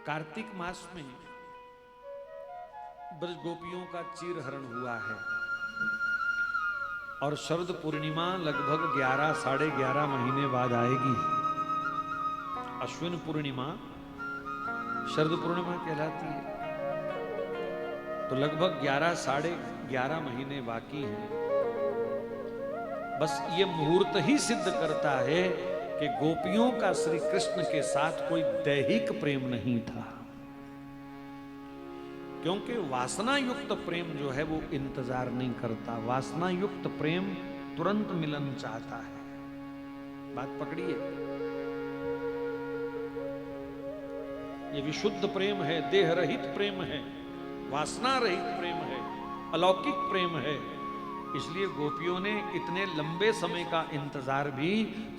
कार्तिक मास में ब्रज गोपियों का चीर हरण हुआ है और शरद पूर्णिमा लगभग 11 साढ़े 11 महीने बाद आएगी। अश्विन पूर्णिमा शरद पूर्णिमा कहलाती है, तो लगभग 11 साढ़े 11 महीने बाकी हैं। बस ये मुहूर्त ही सिद्ध करता है कि गोपियों का श्री कृष्ण के साथ कोई दैहिक प्रेम नहीं था, क्योंकि वासना युक्त प्रेम जो है वो इंतजार नहीं करता। वासना युक्त प्रेम तुरंत मिलन चाहता है। बात पकड़िए, ये विशुद्ध प्रेम है, देह रहित प्रेम है, वासना रहित प्रेम है, अलौकिक प्रेम है। इसलिए गोपियों ने इतने लंबे समय का इंतजार भी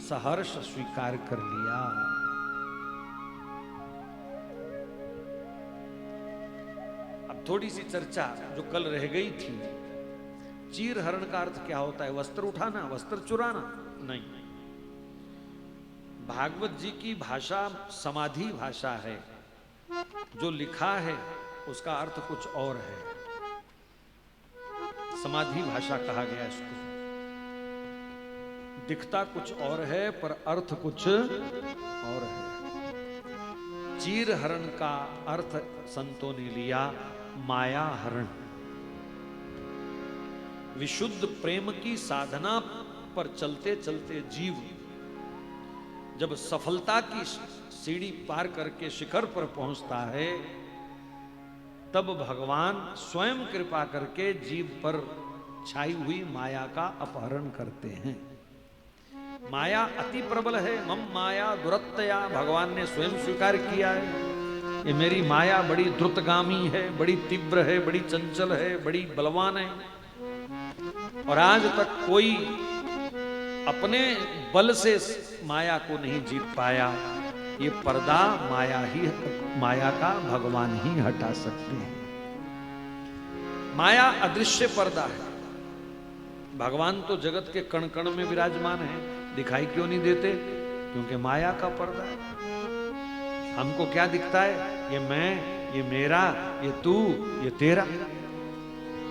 सहर्ष स्वीकार कर लिया। अब थोड़ी सी चर्चा जो कल रह गई थी, चीर हरण का अर्थ क्या होता है? वस्त्र उठाना, वस्त्र चुराना? नहीं, भागवत जी की भाषा समाधि भाषा है। जो लिखा है उसका अर्थ कुछ और है, समाधि भाषा कहा गया इसको। दिखता कुछ और है पर अर्थ कुछ और है। चीर हरण का अर्थ संतों ने लिया माया हरण। विशुद्ध प्रेम की साधना पर चलते चलते जीव जब सफलता की सीढ़ी पार करके शिखर पर पहुंचता है, तब भगवान स्वयं कृपा करके जीव पर छाई हुई माया का अपहरण करते हैं। माया अति प्रबल है, मम माया दुरत्तया, भगवान ने स्वयं स्वीकार किया है। ये मेरी माया बड़ी द्रुतगामी है, बड़ी तीव्र है, बड़ी चंचल है, बड़ी बलवान है, और आज तक कोई अपने बल से माया को नहीं जीत पाया। ये पर्दा माया का भगवान ही हटा सकते हैं। माया अदृश्य पर्दा है। भगवान तो जगत के कण कण में विराजमान है, दिखाई क्यों नहीं देते? क्योंकि माया का पर्दा है। हमको क्या दिखता है? ये मैं, ये मेरा, ये तू, ये तेरा।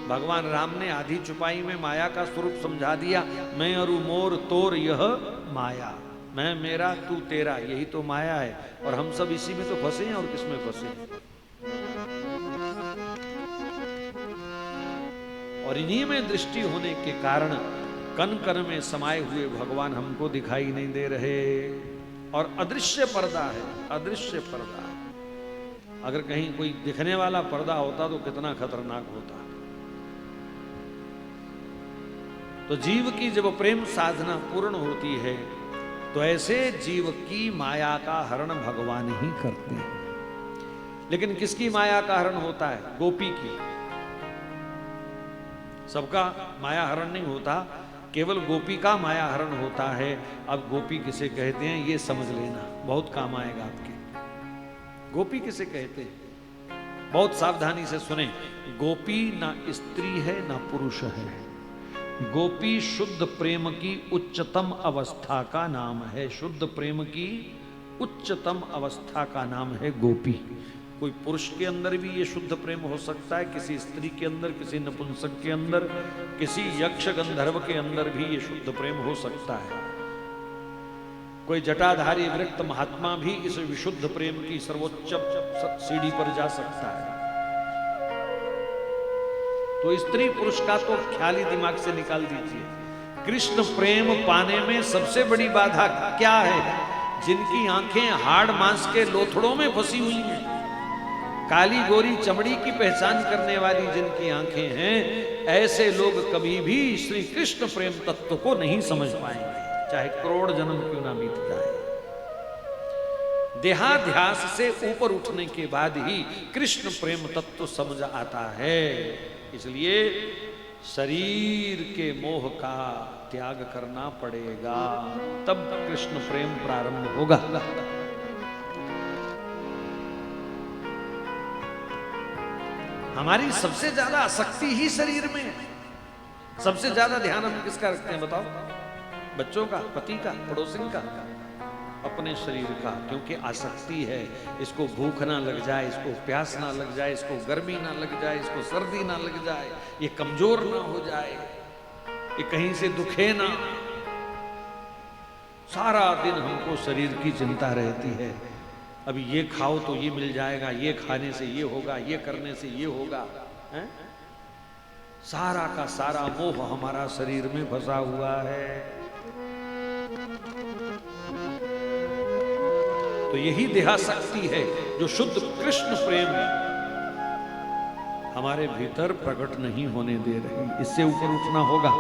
भगवान राम ने आधी चुपाई में माया का स्वरूप समझा दिया। मैं अरु मोर तोर यह माया, मैं मेरा तू तेरा, यही तो माया है। और हम सब इसी में तो फंसे हैं, और किसमें फंसे हैं? और इन्हीं में दृष्टि होने के कारण कण कण में समाये हुए भगवान हमको दिखाई नहीं दे रहे। और अदृश्य पर्दा है, अदृश्य पर्दा। अगर कहीं कोई दिखने वाला पर्दा होता तो कितना खतरनाक होता। तो जीव की जब प्रेम साधना पूर्ण होती है, तो ऐसे जीव की माया का हरण भगवान ही करते हैं। लेकिन किसकी माया का हरण होता है? गोपी की। सबका माया हरण नहीं होता, केवल गोपी का माया हरण होता है। अब गोपी किसे कहते हैं ये समझ लेना, बहुत काम आएगा आपके। गोपी किसे कहते हैं? बहुत सावधानी से सुने। गोपी ना स्त्री है ना पुरुष है। गोपी शुद्ध प्रेम की उच्चतम अवस्था का नाम है। शुद्ध प्रेम की उच्चतम अवस्था का नाम है गोपी। कोई पुरुष के अंदर भी ये शुद्ध प्रेम हो सकता है, किसी स्त्री के अंदर, किसी नपुंसक के अंदर, किसी यक्ष गंधर्व के अंदर भी ये शुद्ध प्रेम हो सकता है। कोई जटाधारी विरक्त महात्मा भी इस विशुद्ध प्रेम की सर्वोच्च सीढ़ी पर जा सकता है। तो स्त्री पुरुष का तो ख्याल ही दिमाग से निकाल दीजिए। कृष्ण प्रेम पाने में सबसे बड़ी बाधा क्या है? जिनकी आंखें हाड़ मांस के लोथड़ों में फंसी हुई हैं, काली गोरी चमड़ी की पहचान करने वाली जिनकी आंखें हैं, ऐसे लोग कभी भी श्री कृष्ण प्रेम तत्व को नहीं समझ पाएंगे, चाहे करोड़ जन्म क्यों ना बीत जाए। देहाध्यास से ऊपर उठने के बाद ही कृष्ण प्रेम तत्व समझ आता है। इसलिए शरीर के मोह का त्याग करना पड़ेगा, तब कृष्ण प्रेम प्रारंभ होगा। हमारी सबसे ज्यादा आसक्ति ही शरीर में है। सबसे ज्यादा ध्यान हम किसका रखते हैं बताओ? बच्चों का, पति का, पड़ोसी का, अपने शरीर का, क्योंकि आसक्ति है। इसको भूख ना लग जाए, इसको प्यास ना लग जाए, इसको गर्मी ना लग जाए, इसको सर्दी ना लग जाए, ये कमजोर ना हो जाए, ये कहीं से दुखे ना। सारा दिन हमको शरीर की चिंता रहती है, अभी ये खाओ तो ये मिल जाएगा, ये खाने से ये होगा, ये करने से ये होगा, है? सारा का सारा मोह हमारा शरीर में फंसा हुआ है। तो यही देहासक्ति है जो शुद्ध कृष्ण प्रेम हमारे भीतर प्रकट नहीं होने दे रही। इससे ऊपर उठना होगा।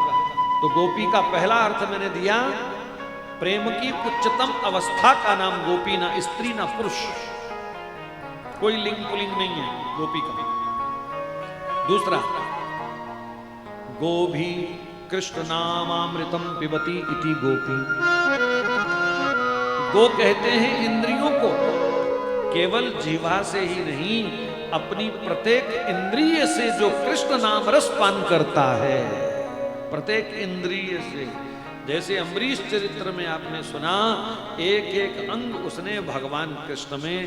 तो गोपी का पहला अर्थ मैंने दिया, प्रेम की उच्चतम अवस्था का नाम गोपी, ना स्त्री ना पुरुष, कोई लिंग पुलिंग नहीं है गोपी का। दूसरा, गोभी कृष्ण नामामृतम पिबती इति गोपी। गो कहते हैं इंद्रियों को, केवल जीवा से ही नहीं, अपनी प्रत्येक इंद्रिय से जो कृष्ण नाम रस पान करता है, प्रत्येक इंद्रिय से। जैसे अम्बरीश चरित्र में आपने सुना, एक एक अंग उसने भगवान कृष्ण में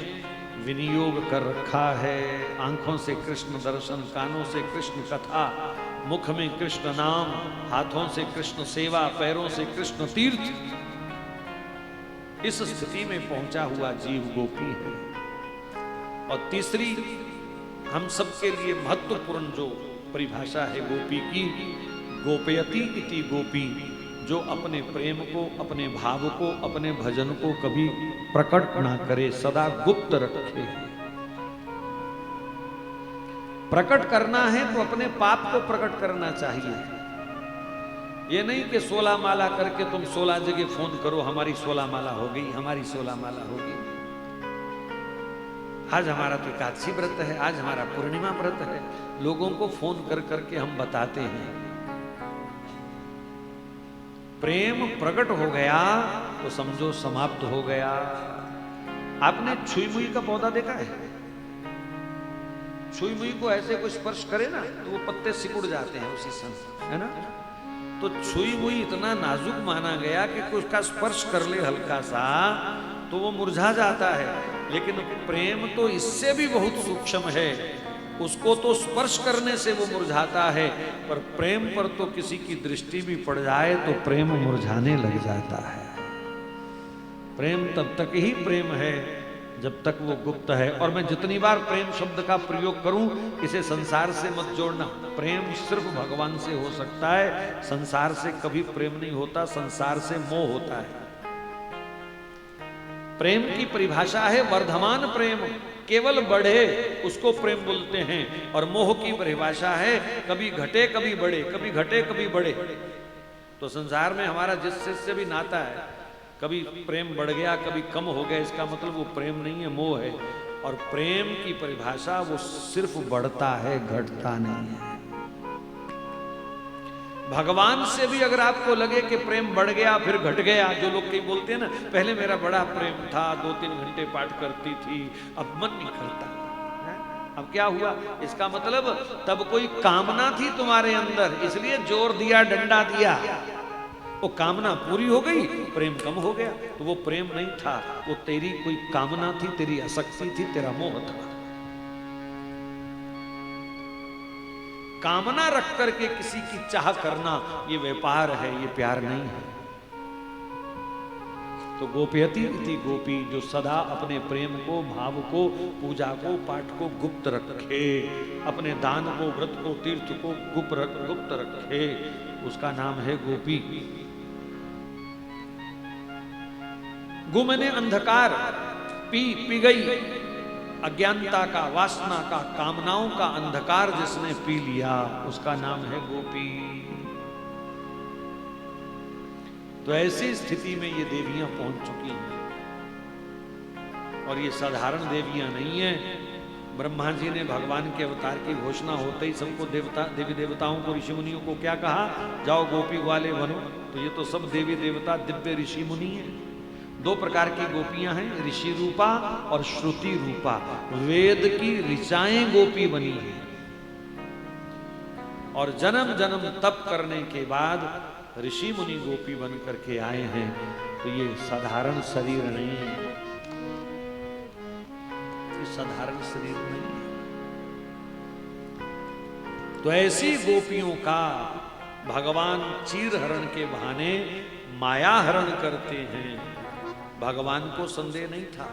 विनियोग कर रखा है। आंखों से कृष्ण दर्शन, कानों से कृष्ण कथा, मुख में कृष्ण नाम, हाथों से कृष्ण सेवा, पैरों से कृष्ण तीर्थ। इस स्थिति में पहुंचा हुआ जीव गोपी है। और तीसरी हम सबके लिए महत्वपूर्ण जो परिभाषा है गोपी की, गोपयति इति गोपी, जो अपने प्रेम को, अपने भाव को, अपने भजन को कभी प्रकट ना करे, सदा गुप्त रखे। प्रकट करना है तो अपने पाप को प्रकट करना चाहिए। ये नहीं कि 16 माला करके तुम 16 जगह फोन करो, हमारी 16 माला हो गई, हमारी 16 माला हो गई। आज हमारा तो एकादशी व्रत है, आज हमारा पूर्णिमा व्रत है, लोगों को फोन कर करके हम बताते हैं। प्रेम प्रकट हो गया तो समझो समाप्त हो गया। आपने छुई मुई का पौधा देखा है? छुई मुई को ऐसे कोई स्पर्श करे ना तो वो पत्ते सिकुड़ जाते हैं उसी समय, है ना? तो छुई मुई इतना नाजुक माना गया कि कोई उसका स्पर्श कर ले हल्का सा तो वो मुरझा जाता है। लेकिन प्रेम तो इससे भी बहुत सूक्ष्म है, उसको तो स्पर्श करने से वो मुरझाता है, पर प्रेम पर तो किसी की दृष्टि भी पड़ जाए तो प्रेम मुरझाने लग जाता है। प्रेम तब तक ही प्रेम है जब तक वो गुप्त है। और मैं जितनी बार प्रेम शब्द का प्रयोग करूं, इसे संसार से मत जोड़ना। प्रेम सिर्फ भगवान से हो सकता है, संसार से कभी प्रेम नहीं होता, संसार से मोह होता है। प्रेम की परिभाषा है वर्धमान प्रेम, केवल बढ़े उसको प्रेम बोलते हैं। और मोह की परिभाषा है कभी घटे कभी बढ़े, कभी घटे कभी बढ़े। तो संसार में हमारा जिससे भी नाता है, कभी प्रेम बढ़ गया कभी कम हो गया, इसका मतलब वो प्रेम नहीं है, मोह है। और प्रेम की परिभाषा वो सिर्फ बढ़ता है, घटता नहीं है। भगवान से भी अगर आपको लगे कि प्रेम बढ़ गया फिर घट गया, जो लोग कहीं बोलते हैं ना, पहले मेरा बड़ा प्रेम था, 2-3 घंटे पाठ करती थी, अब मन नहीं करता, अब क्या हुआ? इसका मतलब तब कोई कामना थी तुम्हारे अंदर, इसलिए जोर दिया, डंडा दिया, वो कामना पूरी हो गई, प्रेम कम हो गया। तो वो प्रेम नहीं था, वो तेरी कोई कामना थी, तेरी आसक्ति थी, तेरा मोह था। कामना रख करके किसी की चाह करना ये व्यापार है, ये प्यार नहीं है। तो गोपयति इति गोपी, जो सदा अपने प्रेम को, भाव को, पूजा को, पाठ को गुप्त रखे, अपने दान को, व्रत को, तीर्थ को गुप्त रखे, उसका नाम है गोपी। गु मैंने अंधकार, पी गई, अज्ञानता का, वासना का, कामनाओं का अंधकार जिसने पी लिया, उसका नाम है गोपी। तो ऐसी स्थिति में ये देवियां पहुंच चुकी हैं। और ये साधारण देवियां नहीं है। ब्रह्मा जी ने भगवान के अवतार की घोषणा होते ही सबको देवी देवताओं को, ऋषि मुनियों को क्या कहा? जाओ गोपी वाले बनो। तो ये तो सब देवी देवता, दिव्य ऋषि मुनि हैं। 2 प्रकार की गोपियां हैं, ऋषि रूपा और श्रुति रूपा। वेद की ऋचाएं गोपी बनी है और जन्म जन्म तप करने के बाद ऋषि मुनि गोपी बन करके आए हैं। तो ये साधारण शरीर नहीं है, ये साधारण शरीर नहीं है। तो ऐसी गोपियों का भगवान चीर हरण के बहाने माया हरण करते हैं। भगवान को संदेह नहीं था।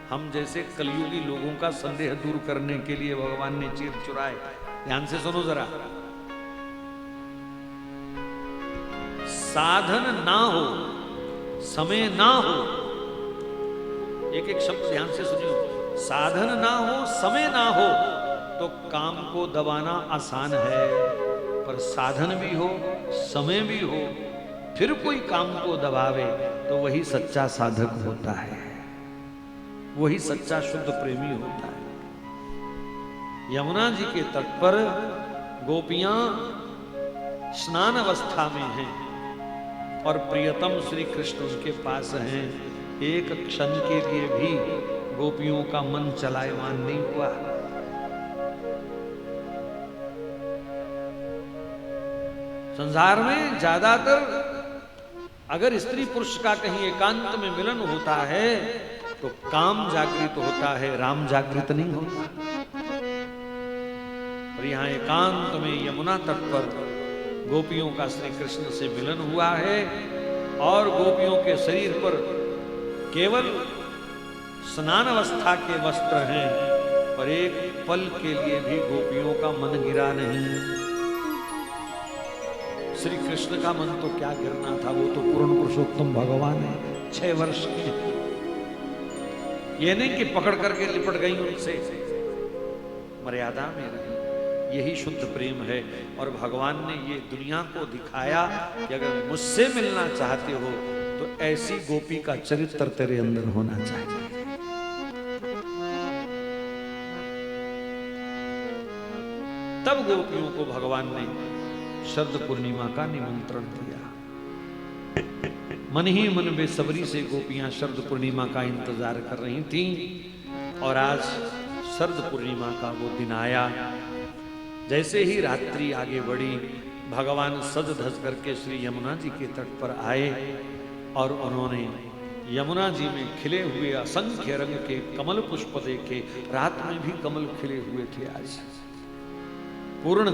हम जैसे कलयुगी लोगों का संदेह दूर करने के लिए भगवान ने चीर चुराए। ध्यान से सुनो जरा। साधन ना हो, समय ना हो, एक एक शब्द ध्यान से सुनियो। साधन ना हो, समय ना हो तो काम को दबाना आसान है, पर साधन भी हो, समय भी हो, फिर कोई काम को दबावे तो वही सच्चा साधक होता है, वही सच्चा शुद्ध प्रेमी होता है। यमुना जी के तट पर गोपियां स्नान अवस्था में हैं और प्रियतम श्री कृष्ण उनके पास हैं। एक क्षण के लिए भी गोपियों का मन चलायमान नहीं हुआ। संसार में ज्यादातर अगर स्त्री पुरुष का कहीं एकांत में मिलन होता है तो काम जागृत होता है, राम जागृत नहीं होता। और यहां एकांत में यमुना तट पर गोपियों का श्री कृष्ण से मिलन हुआ है और गोपियों के शरीर पर केवल स्नान अवस्था के वस्त्र हैं, पर एक पल के लिए भी गोपियों का मन गिरा नहीं। श्री कृष्ण का मन तो क्या गिरना था, वो तो पूर्ण पुरुषोत्तम भगवान है, 6 वर्ष के। ये नहीं कि पकड़ करके लिपट गई उनसे, मर्यादा में रही। यही शुद्ध प्रेम है। और भगवान ने ये दुनिया को दिखाया कि अगर मुझसे मिलना चाहते हो तो ऐसी गोपी का चरित्र तेरे अंदर होना चाहिए। तब गोपियों को भगवान ने शरद पूर्णिमा का निमंत्रण दिया। मन ही मन बेसब्री से गोपियां शरद पूर्णिमा का इंतजार कर रही थीं और आज शरद पूर्णिमा का वो दिन आया। जैसे ही रात्रि आगे बढ़ी, भगवान सज धज करके श्री यमुना जी के तट पर आए और उन्होंने यमुना जी में खिले हुए असंख्य रंग के कमल पुष्प देखे। रात में भी कमल खिले हुए थे। आज पूर्ण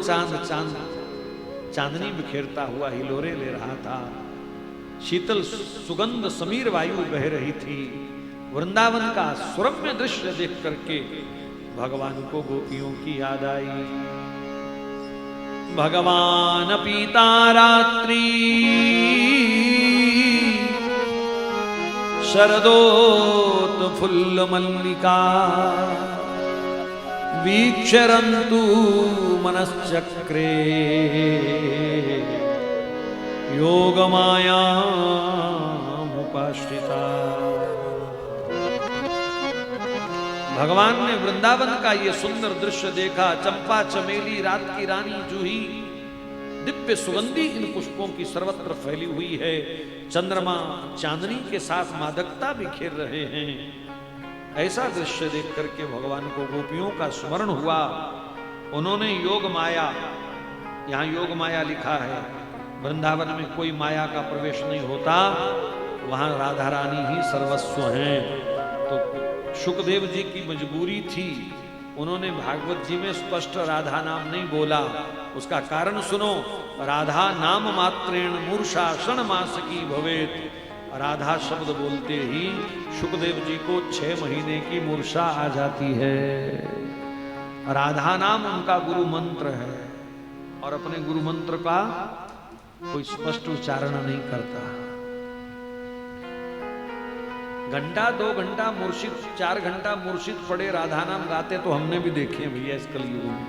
चांदनी बिखेरता हुआ हिलोरे ले रहा था। शीतल सुगंध समीर वायु बह रही थी। वृंदावन का सुरम्य दृश्य देख करके भगवान को गोपियों की याद आई। भगवान पीता रात्रि शरदोत फुल्ल मल्लिका वीक्षरन्तु मनश्चक्रे योगमाया मुपाश्रिता। भगवान ने वृंदावन का ये सुंदर दृश्य देखा। चंपा चमेली, रात की रानी जूही, दिव्य सुगंधी इन पुष्पों की सर्वत्र फैली हुई है। चंद्रमा चांदनी के साथ मादकता बिखेर रहे हैं। ऐसा दृश्य देख करके भगवान को गोपियों का स्मरण हुआ। उन्होंने योग माया, यहाँ योग माया लिखा है, वृंदावन में कोई माया का प्रवेश नहीं होता, वहां राधा रानी ही सर्वस्व हैं। तो सुखदेव जी की मजबूरी थी, उन्होंने भागवत जी में स्पष्ट राधा नाम नहीं बोला। उसका कारण सुनो। राधा नाम मात्रेण मूर्छा क्षण मास की भवेत। राधा शब्द बोलते ही सुखदेव जी को 6 महीने की मूर्छा आ जाती है। राधा नाम उनका गुरु मंत्र है और अपने गुरु मंत्र का कोई स्पष्ट उच्चारण नहीं करता। घंटा 2 घंटा मूर्छित, 4 घंटा मूर्छित पड़े राधा नाम गाते तो हमने भी देखे भैया इस कलयुग में।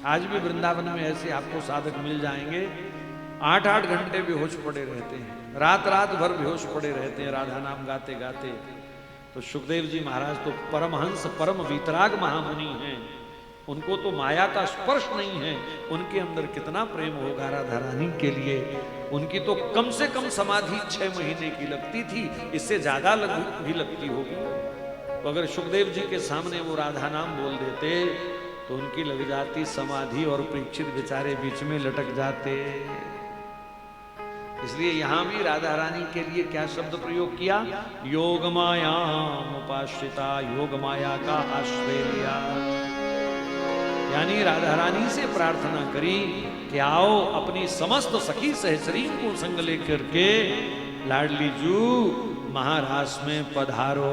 आज भी वृंदावन में ऐसे आपको साधक मिल जाएंगे, 8-8 घंटे बेहोश पड़े रहते हैं, रात रात भर बेहोश पड़े रहते हैं राधा नाम गाते गाते। तो सुखदेव जी महाराज तो परमहंस परम वीतराग महामुनि हैं, उनको तो माया का स्पर्श नहीं है। उनके अंदर कितना प्रेम होगा राधा रानी के लिए। उनकी तो कम से कम समाधि 6 महीने की लगती थी, इससे ज्यादा भी लगती होगी। तो अगर सुखदेव जी के सामने वो राधा नाम बोल देते तो उनकी लग जाती समाधि और परीक्षित बेचारे बीच में लटक जाते। इसलिए यहां भी राधा रानी के लिए क्या शब्द प्रयोग किया? योग माया उपाश्रिता, योग माया का आश्रय लिया। यानी राधा रानी से प्रार्थना करी कि आओ अपनी समस्त सखी सहचरी को संग लेकर के लाडली जू महारास में पधारो,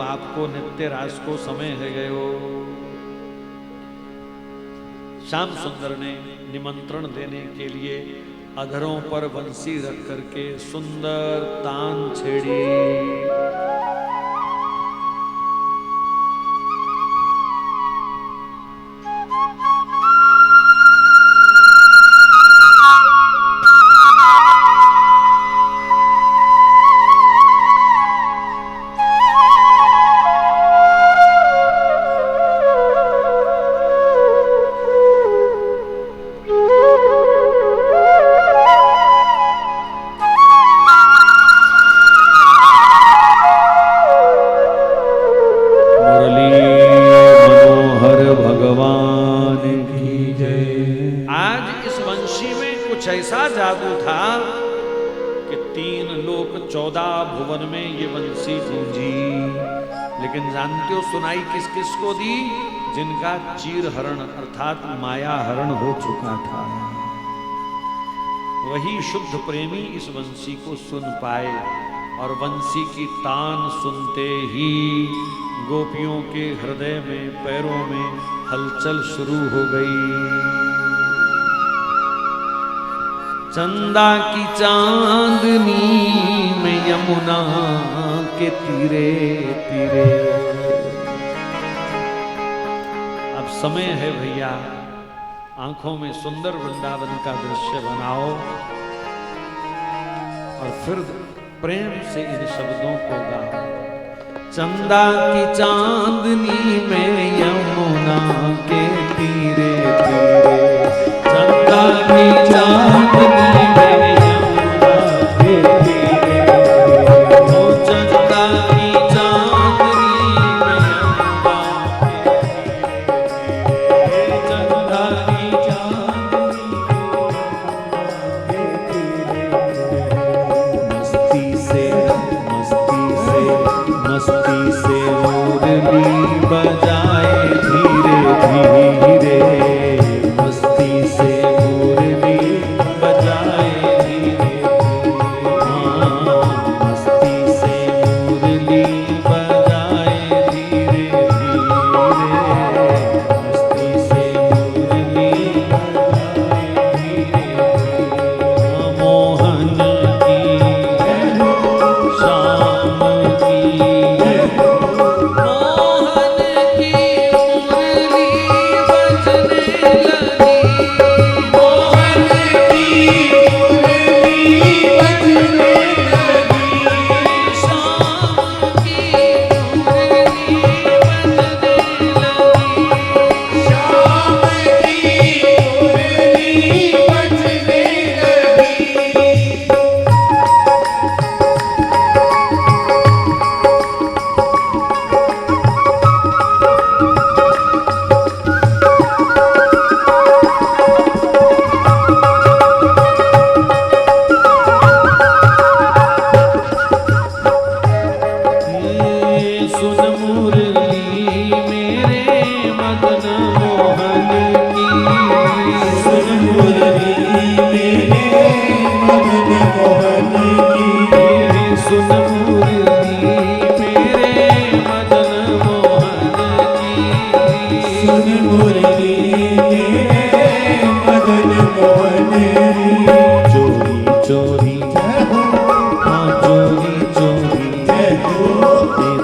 आपको नित्य रास को समय है गयो। श्याम सुंदर ने निमंत्रण देने के लिए अधरों पर बंसी रख करके सुंदर तान छेड़ी। ऐसा जादू था कि 3 लोक 14 भुवन में ये बंसी गूंजी। लेकिन जानते हो सुनाई किस किस को दी? जिनका चीर हरण अर्थात माया हरण हो चुका था, वही शुद्ध प्रेमी इस बंसी को सुन पाए। और बंसी की तान सुनते ही गोपियों के हृदय में, पैरों में हलचल शुरू हो गई। चंदा की चांदनी में यमुना के तीरे तीरे। अब समय है भैया, आंखों में सुंदर वृंदावन का दृश्य बनाओ और फिर प्रेम से इन शब्दों को गाओ। चंदा की चांदनी में यमुना के तीरे तीरे, चंदा की चांदनी में यमुना के तीरे तीरे, ओ चंदा की चांदनी में यमुना के तीरे तीरे, चंदा की चांदनी के तीरे तीरे। मस्ती से मुरली बजाए धीरे धीरे, मस्ती से मुरली बजाए धीरे धीरे, मस्ती से मुरली बजाए धीरे धीरे, मस्ती से मुरली बजाए धीरे धीरे। मोहन की शाम की,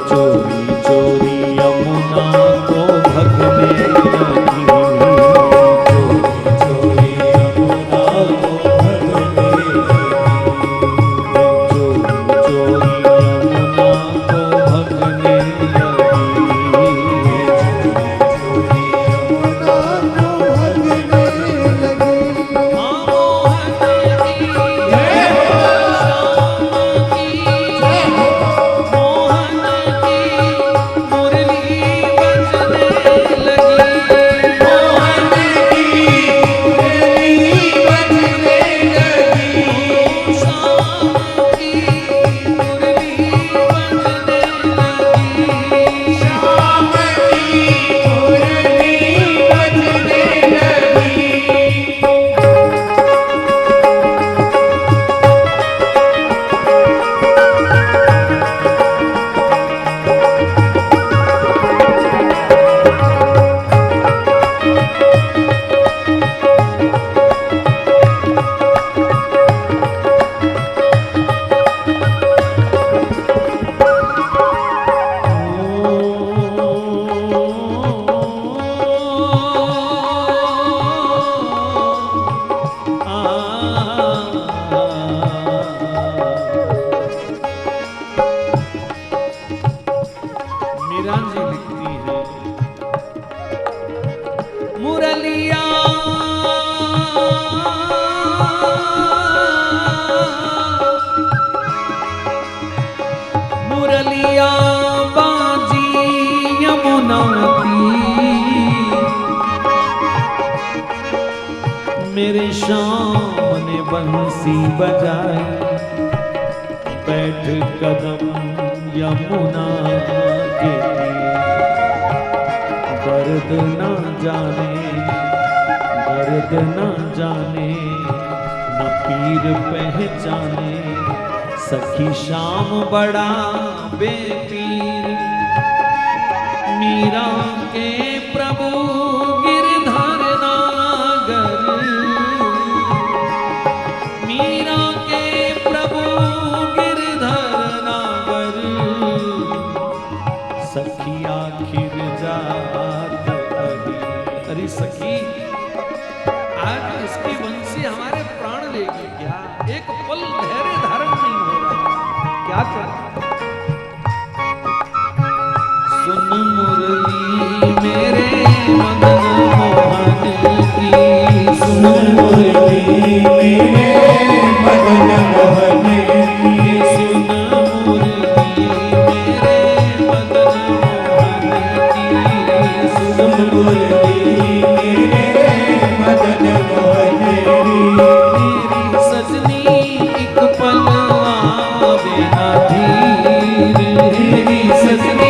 चोरी चोरी मीरा जी लिखती है, मुरलिया मुरलिया बाजी यमुना मेरे शाम ने बंसी बजाई, बैठ कदम यमुना के दर्द न जाने, दर्द न जाने, न पीर पहचाने, सखी शाम बड़ा बेपीर, मीरा के प्रभु गिरधर नागर, मीरा के प्रभु गिरधर नागर, सखी आखिर जात कही। अरे सखी, आज इसकी वंशी हमारे प्राण लेगी क्या? एक पल धैर्य धारण नहीं हो रहा, क्या करें? सुन मुरली मेरे मदन मोहन की, सुन मुरली मेरे मदन मोहन की, सुन मुरली मेरे मदन मोहन की, सुन मुरली मेरे मदन मोहन की, तेरी सजनी एक पल आवे ना धीर, तेरी सजनी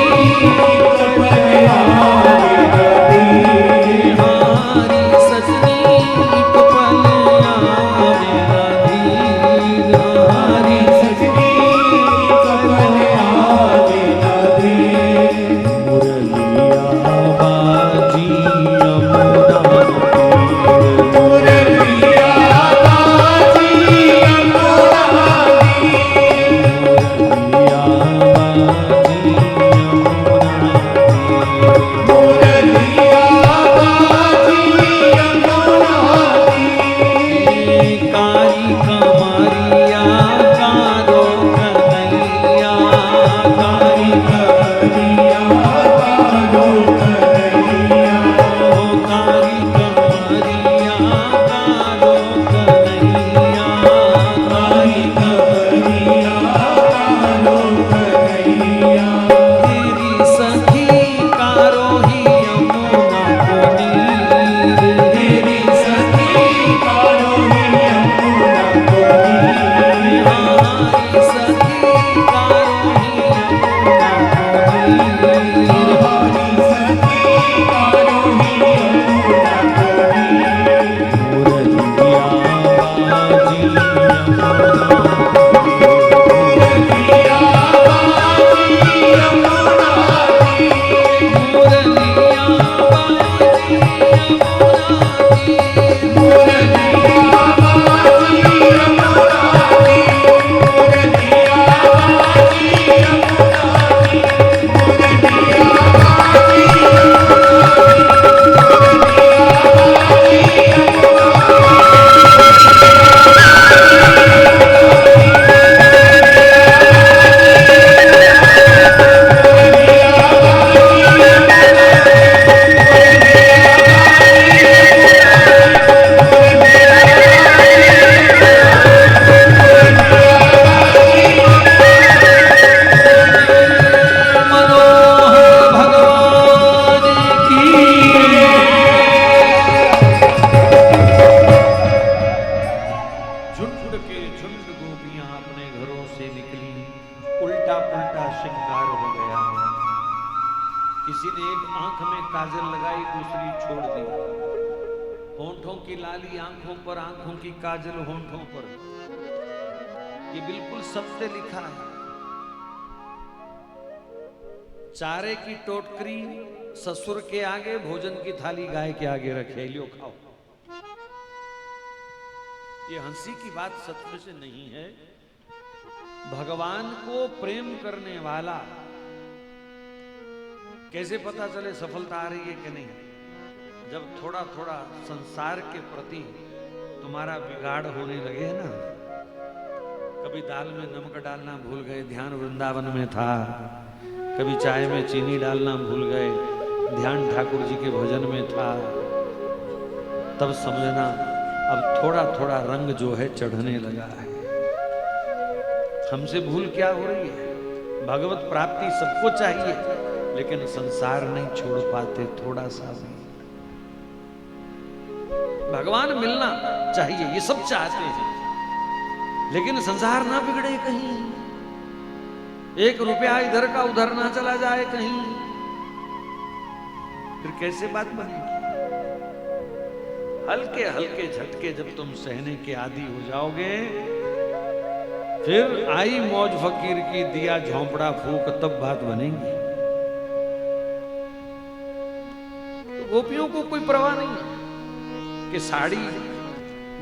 चारे की टोटकरी ससुर के आगे, भोजन की थाली गाय के आगे रखे, लियो खाओ। ये हंसी की बात सच में से नहीं है। भगवान को प्रेम करने वाला कैसे पता चले सफलता आ रही है कि नहीं? जब थोड़ा थोड़ा संसार के प्रति तुम्हारा बिगाड़ होने लगे ना, कभी दाल में नमक डालना भूल गए, ध्यान वृंदावन में था, कभी चाय में चीनी डालना भूल गए, ध्यान ठाकुर जी के भजन में था, तब समझना अब थोड़ा थोड़ा रंग जो है चढ़ने लगा है। हमसे भूल क्या हो रही है? भगवत प्राप्ति सबको चाहिए, लेकिन संसार नहीं छोड़ पाते थोड़ा सा भी। भगवान मिलना चाहिए, ये सब चाहते हैं, लेकिन संसार ना बिगड़े कहीं, एक रुपया इधर का उधर ना चला जाए कहीं, फिर कैसे बात बनेगी? हल्के हल्के झटके जब तुम सहने के आदी हो जाओगे, फिर आई मौज फकीर की दिया झोंपड़ा फूक, तब बात बनेगी। तो गोपियों को कोई परवाह नहीं कि साड़ी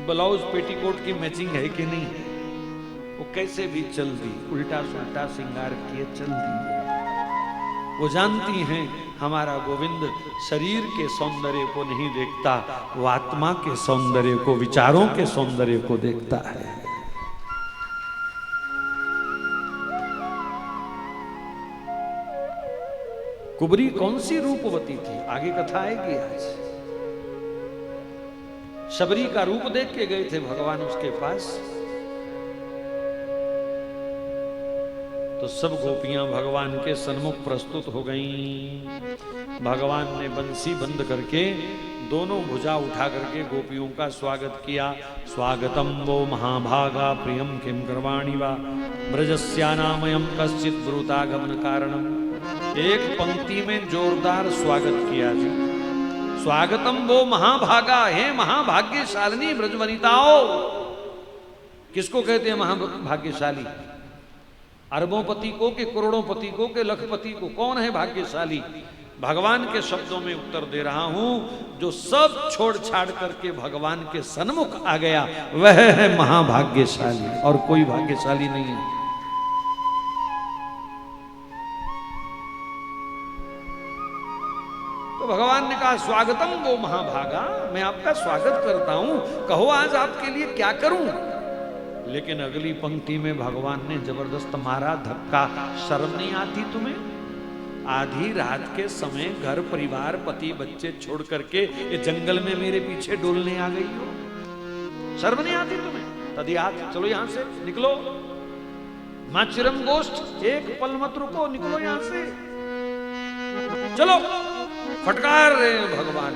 ब्लाउज पेटीकोट की मैचिंग है कि नहीं है, वो कैसे भी चल दी, उल्टा सुल्टा श्रृंगार किए चल दी। वो जानती हैं हमारा गोविंद शरीर के सौंदर्य को नहीं देखता, वो आत्मा के सौंदर्य को, विचारों के सौंदर्य को देखता है। कुबरी कौन सी रूपवती थी, आगे कथा आएगी आज। शबरी का रूप देख के गए थे भगवान उसके पास, तो सब गोपियां भगवान के सन्मुख प्रस्तुत हो गईं। भगवान ने बंसी बंद करके दोनों भुजा उठा करके गोपियों का स्वागत किया। स्वागतम वो महाभागा प्रियम किम करवाणि वा ब्रजस्यानामयम कश्चित ब्रूतागमन कारणम। एक पंक्ति में जोरदार स्वागत किया जी। स्वागतम वो महाभागा, हे महाभाग्यशालिनी ब्रजवनिताओ। किसको कहते हैं महाभाग्यशाली? अरबोंपति को कि करोड़ोंपति को कि लखपति को? कौन है भाग्यशाली? भगवान के शब्दों में उत्तर दे रहा हूं, जो सब छोड़ छाड़ करके भगवान के सन्मुख आ गया वह है महाभाग्यशाली, और कोई भाग्यशाली नहीं है। तो भगवान ने कहा स्वागतम वो महाभागा, मैं आपका स्वागत करता हूं, कहो आज आपके लिए क्या करूं। लेकिन अगली पंक्ति में भगवान ने जबरदस्त मारा धक्का। शर्म नहीं आती तुम्हें? आधी रात के समय घर परिवार पति बच्चे छोड़ करके ये जंगल में मेरे पीछे डोलने आ गई हो? शर्म नहीं आती तुम्हें? तदियात, चलो यहां से निकलो। मां चिरम गोष्ठ, एक पल मत रुको, निकलो यहां से, चलो। फटकार रहे हैं भगवान।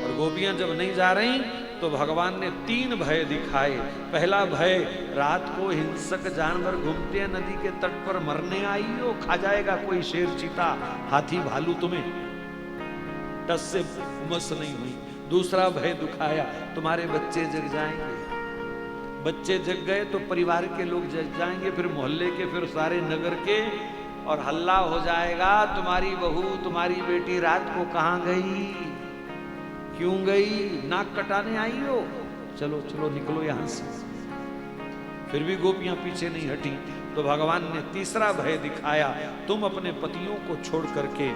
और गोपियां जब नहीं जा रही तो भगवान ने 3 भय दिखाए। पहला भय, रात को हिंसक जानवर घूमते हैं नदी के तट पर, मरने आई हो, खा जाएगा कोई शेर चीता हाथी भालू तुम्हें, टस से मस नहीं हुई। दूसरा भय दिखाया, तुम्हारे बच्चे जग जाएंगे। बच्चे जग गए तो परिवार के लोग जग जाएंगे, फिर मोहल्ले के, फिर सारे नगर के, और हल्ला हो जाएगा, तुम्हारी बहू तुम्हारी बेटी रात को कहां गई, क्यों गई, नाक कटाने आई हो, चलो चलो निकलो यहां से। फिर भी गोपियां पीछे नहीं हटी। तो भगवान ने तीसरा भय दिखाया, तुम अपने पतियों को छोड़ करके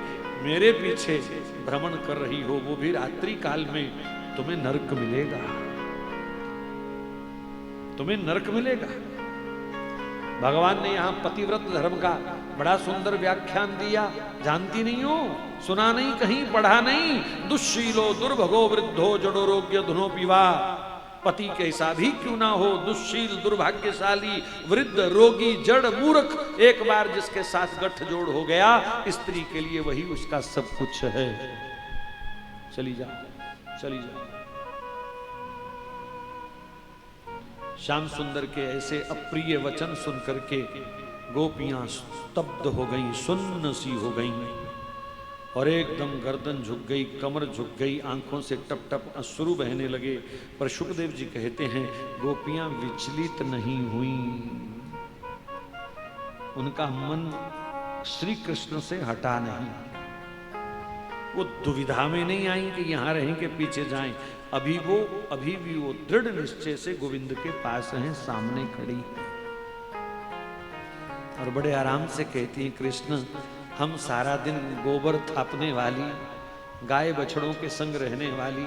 मेरे पीछे भ्रमण कर रही हो, वो भी रात्रि काल में, तुम्हें नरक मिलेगा, तुम्हें नरक मिलेगा। भगवान ने यहां पतिव्रत धर्म का बड़ा सुंदर व्याख्यान दिया। जानती नहीं हो, सुना नहीं, कहीं पढ़ा नहीं? दुश्शीलो दुर्भगो वृद्धो जडोरोग्य धुनो पीवा। पति कैसा भी क्यों ना हो, दुश्शील दुर्भाग्यशाली वृद्ध रोगी जड़ मूर्ख, एक बार जिसके साथ गठजोड़ हो गया, स्त्री के लिए वही उसका सब कुछ है। चली जाओ, चली जाओ। श्याम सुंदर के ऐसे अप्रिय वचन सुन करके गोपियां स्तब्ध हो गईं, सुन्न सी हो गईं, और एकदम गर्दन झुक गई, कमर झुक गई, आंखों से टप टप अश्रु बहने लगे। पर शुकदेव जी कहते हैं गोपियां विचलित नहीं हुई, उनका मन श्री कृष्ण से हटा नहीं, वो दुविधा में नहीं आई कि यहां रहें कि पीछे जाएं। अभी भी वो दृढ़ निश्चय से गोविंद के पास हैं, सामने खड़ी, और बड़े आराम से कहती हैं कृष्ण, हम सारा दिन गोबर थापने वाली, गाय बछड़ों के संग रहने वाली,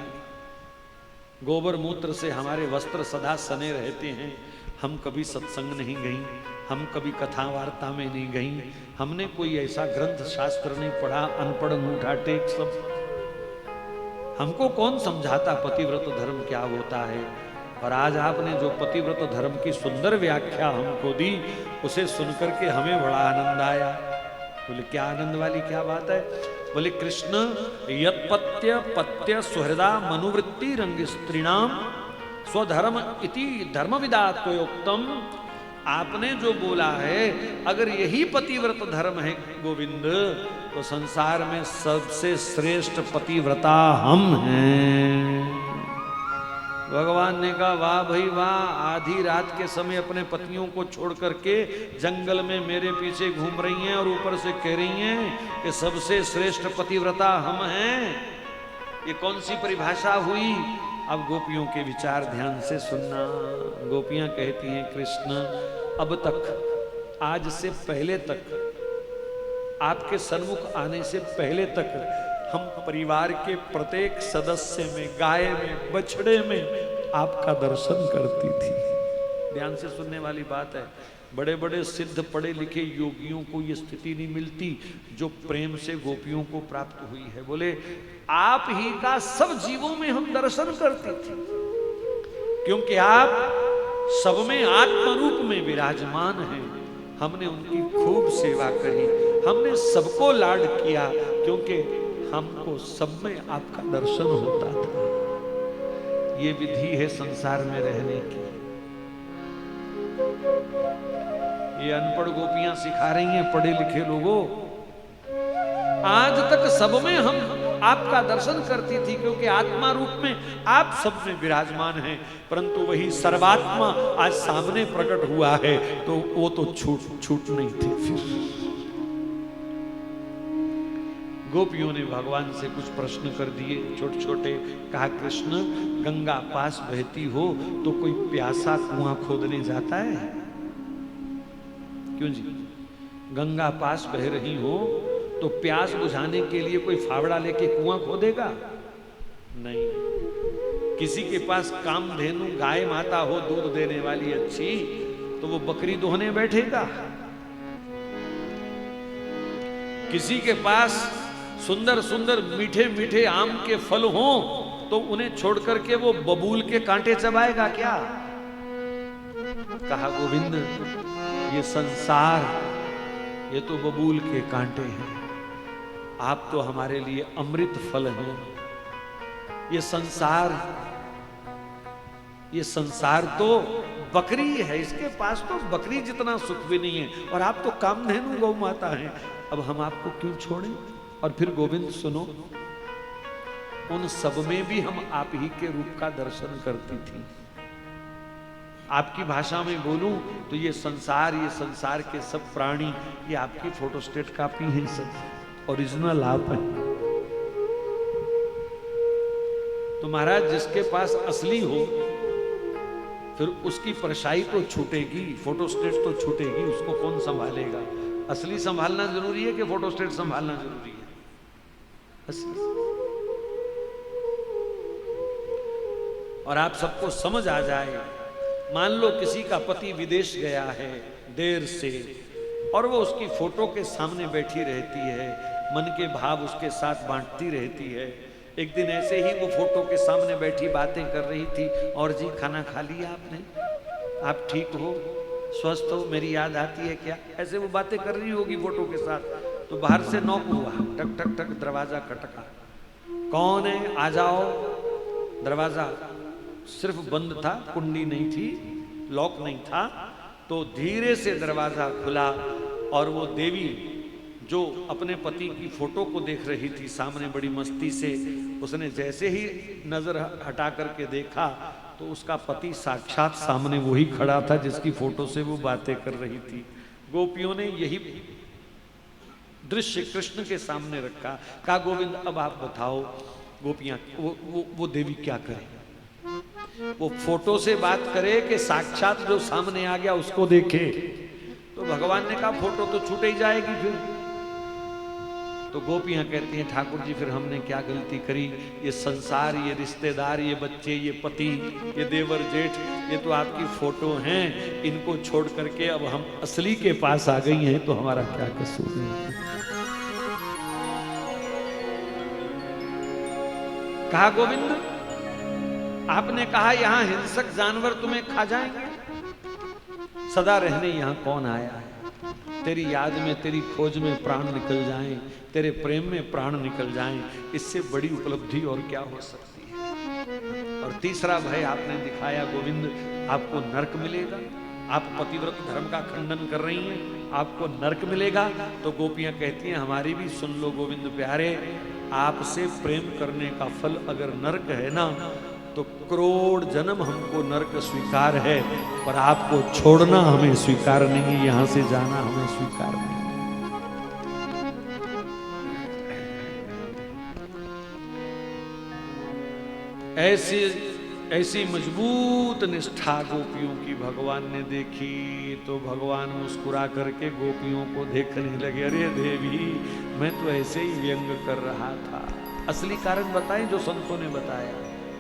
गोबर मूत्र से हमारे वस्त्र सदा सने रहते हैं, हम कभी सत्संग नहीं गई, हम कभी कथा वार्ता में नहीं गई, हमने कोई ऐसा ग्रंथ शास्त्र नहीं पढ़ा, अनपढ़ अंगूठा टेक सब। हमको कौन समझाता पतिव्रत धर्म क्या होता है। और आज आपने जो पतिव्रत धर्म की सुंदर व्याख्या हमको दी, उसे सुनकर के हमें बड़ा आनंद आया। बोले क्या आनंद वाली क्या बात है? बोले कृष्ण यत्पत्य पत्य सुहृदा मनुवृत्ति रंग स्त्रीणाम स्वधर्म इति धर्मविदात्वयोक्तम। आपने जो बोला है, अगर यही पतिव्रत धर्म है गोविंद, तो संसार में सबसे श्रेष्ठ पतिव्रता हम हैं। भगवान ने कहा वाह भाई वाह, आधी रात के समय अपने पतियों को छोड़ करके जंगल में मेरे पीछे घूम रही हैं और ऊपर से कह रही हैं कि सबसे श्रेष्ठ पतिव्रता हम हैं। ये कौन सी परिभाषा हुई? अब गोपियों के विचार ध्यान से सुनना। गोपियां कहती हैं कृष्ण अब तक, आज से पहले तक, आपके सन्मुख आने से पहले तक हम परिवार के प्रत्येक सदस्य में, गाय में, बछड़े में आपका दर्शन करती थी। ध्यान से सुनने वाली बात है। बड़े बड़े सिद्ध पढ़े लिखे योगियों को ये स्थिति नहीं मिलती जो प्रेम से गोपियों को प्राप्त हुई है। बोले आप ही का सब जीवों में हम दर्शन करते थे, क्योंकि आप सब में आत्म रूप में विराजमान हैं। हमने उनकी खूब सेवा करी, हमने सबको लाड किया, क्योंकि हमको सब में आपका दर्शन होता था। ये विधि है संसार में रहने की। ये अनपढ़ गोपियां सिखा रही हैं पढ़े लिखे लोगों। आज तक सब में हम आपका दर्शन करती थी, क्योंकि आत्मा रूप में आप सब में विराजमान हैं। परंतु वही सर्वात्मा आज सामने प्रकट हुआ है, तो वो तो छूट नहीं थे। फिर गोपियों ने भगवान से कुछ प्रश्न कर दिए छोटे छोटे। कहा कृष्ण गंगा पास बहती हो तो कोई प्यासा कुआं खोदने जाता है? क्यों जी? गंगा पास बह रही हो तो प्यास बुझाने के लिए कोई फावड़ा लेके कुआं खोदेगा? नहीं। किसी के पास कामधेनु गाय माता हो दूध देने वाली अच्छी, तो वो बकरी दोहने बैठेगा? किसी के पास सुंदर सुंदर मीठे मीठे आम के फल हों तो उन्हें छोड़ करके वो बबूल के कांटे चबाएगा क्या? कहा गोविंद ये संसार, ये तो बबूल के कांटे हैं, आप तो हमारे लिए अमृत फल हैं। ये संसार तो बकरी है, इसके पास तो बकरी जितना सुख भी नहीं है, और आप तो कामधेनु गौ माता हैं। अब हम आपको क्यों छोड़ें? और फिर गोविंद सुनो, उन सब में भी हम आप ही के रूप का दर्शन करती थी। आपकी भाषा में बोलूं तो ये संसार के सब प्राणी ये आपकी फोटोस्टेट कॉपी हैं, सब ओरिजिनल आप हैं। तो महाराज जिसके पास असली हो फिर उसकी परछाई तो छूटेगी, फोटोस्टेट तो छूटेगी, उसको कौन संभालेगा? असली संभालना जरूरी है कि फोटोस्टेट संभालना जरूरी है? असली। और आप सबको समझ आ जाए, मान लो किसी का पति विदेश गया है देर से, और वो उसकी फोटो के सामने बैठी रहती है, मन के भाव उसके साथ बांटती रहती है। एक दिन ऐसे ही वो फोटो के सामने बैठी बातें कर रही थी, और जी खाना खा लिया आपने? आप ठीक हो? स्वस्थ हो? मेरी याद आती है क्या? ऐसे वो बातें कर रही होगी फोटो के साथ। तो बाहर से नॉक हुआ, टक टक टक, दरवाजा खटका। कौन है? आ जाओ। दरवाजा सिर्फ बंद था, कुंडी नहीं थी, लॉक नहीं था। तो धीरे से दरवाजा खुला और वो देवी जो अपने पति की फोटो को देख रही थी सामने बड़ी मस्ती से, उसने जैसे ही नजर हटा करके देखा तो उसका पति साक्षात सामने वही खड़ा था जिसकी फोटो से वो बातें कर रही थी। गोपियों ने यही दृश्य कृष्ण के सामने रखा। कहा गोविंद अब आप बताओ, गोपियां वो देवी क्या करे? वो फोटो से बात करे कि साक्षात जो सामने आ गया उसको देखे? तो भगवान ने कहा फोटो तो छूट ही जाएगी, फिर तो गोपियां कहती हैं ठाकुर जी फिर हमने क्या गलती करी, ये संसार, ये रिश्तेदार, ये बच्चे, ये पति, ये देवर जेठ, ये तो आपकी फोटो हैं, इनको छोड़ करके अब हम असली के पास आ गई हैं, तो हमारा क्या कसूर है। कहा गोविंद आपने कहा यहां हिंसक जानवर तुम्हें खा जाएंगे, सदा रहने यहां कौन आया है। तेरी याद में, तेरी खोज में प्राण निकल जाएं, तेरे प्रेम में प्राण निकल जाएं, इससे बड़ी उपलब्धि और क्या हो सकती है। और तीसरा भय आपने दिखाया गोविंद, आपको नरक मिलेगा। आप पतिव्रत धर्म का खंडन कर रही हैं, आपको नरक मिलेगा। तो गोपियां कहती हैं हमारी भी सुन लो गोविंद प्यारे, आपसे प्रेम करने का फल अगर नरक है ना, तो करोड़ जन्म हमको नरक स्वीकार है, पर आपको छोड़ना हमें स्वीकार नहीं, यहां से जाना हमें स्वीकार नहीं। ऐसी ऐसी मजबूत निष्ठा गोपियों की भगवान ने देखी, तो भगवान मुस्कुरा करके गोपियों को देखने लगे। अरे देवी, मैं तो ऐसे ही व्यंग कर रहा था। असली कारण बताएं जो संतों ने बताया,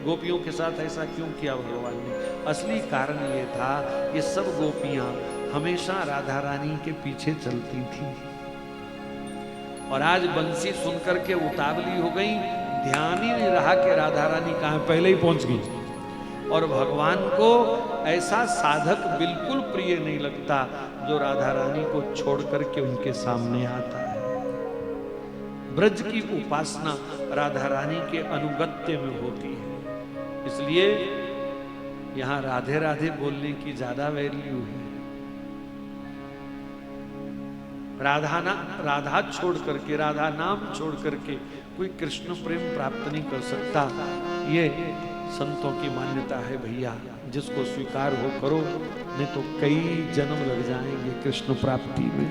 गोपियों के साथ ऐसा क्यों किया भगवान ने। असली कारण ये था, ये सब गोपियां हमेशा राधा रानी के पीछे चलती थी, और आज बंसी सुनकर के उतावली हो गई, ध्यान ही नहीं रहा कि राधा रानी कहां, पहले ही पहुंच गई। और भगवान को ऐसा साधक बिल्कुल प्रिय नहीं लगता जो राधा रानी को छोड़ करके उनके सामने आता है। ब्रज की उपासना राधा रानी के अनुगत्य में होती है, इसलिए यहां राधे राधे बोलने की ज्यादा वैल्यू है। राधा छोड़ करके, राधा नाम छोड़ करके कोई कृष्ण प्रेम प्राप्त नहीं कर सकता। ये संतों की मान्यता है भैया, जिसको स्वीकार हो करो, नहीं तो कई जन्म लग जाएंगे कृष्ण प्राप्ति में।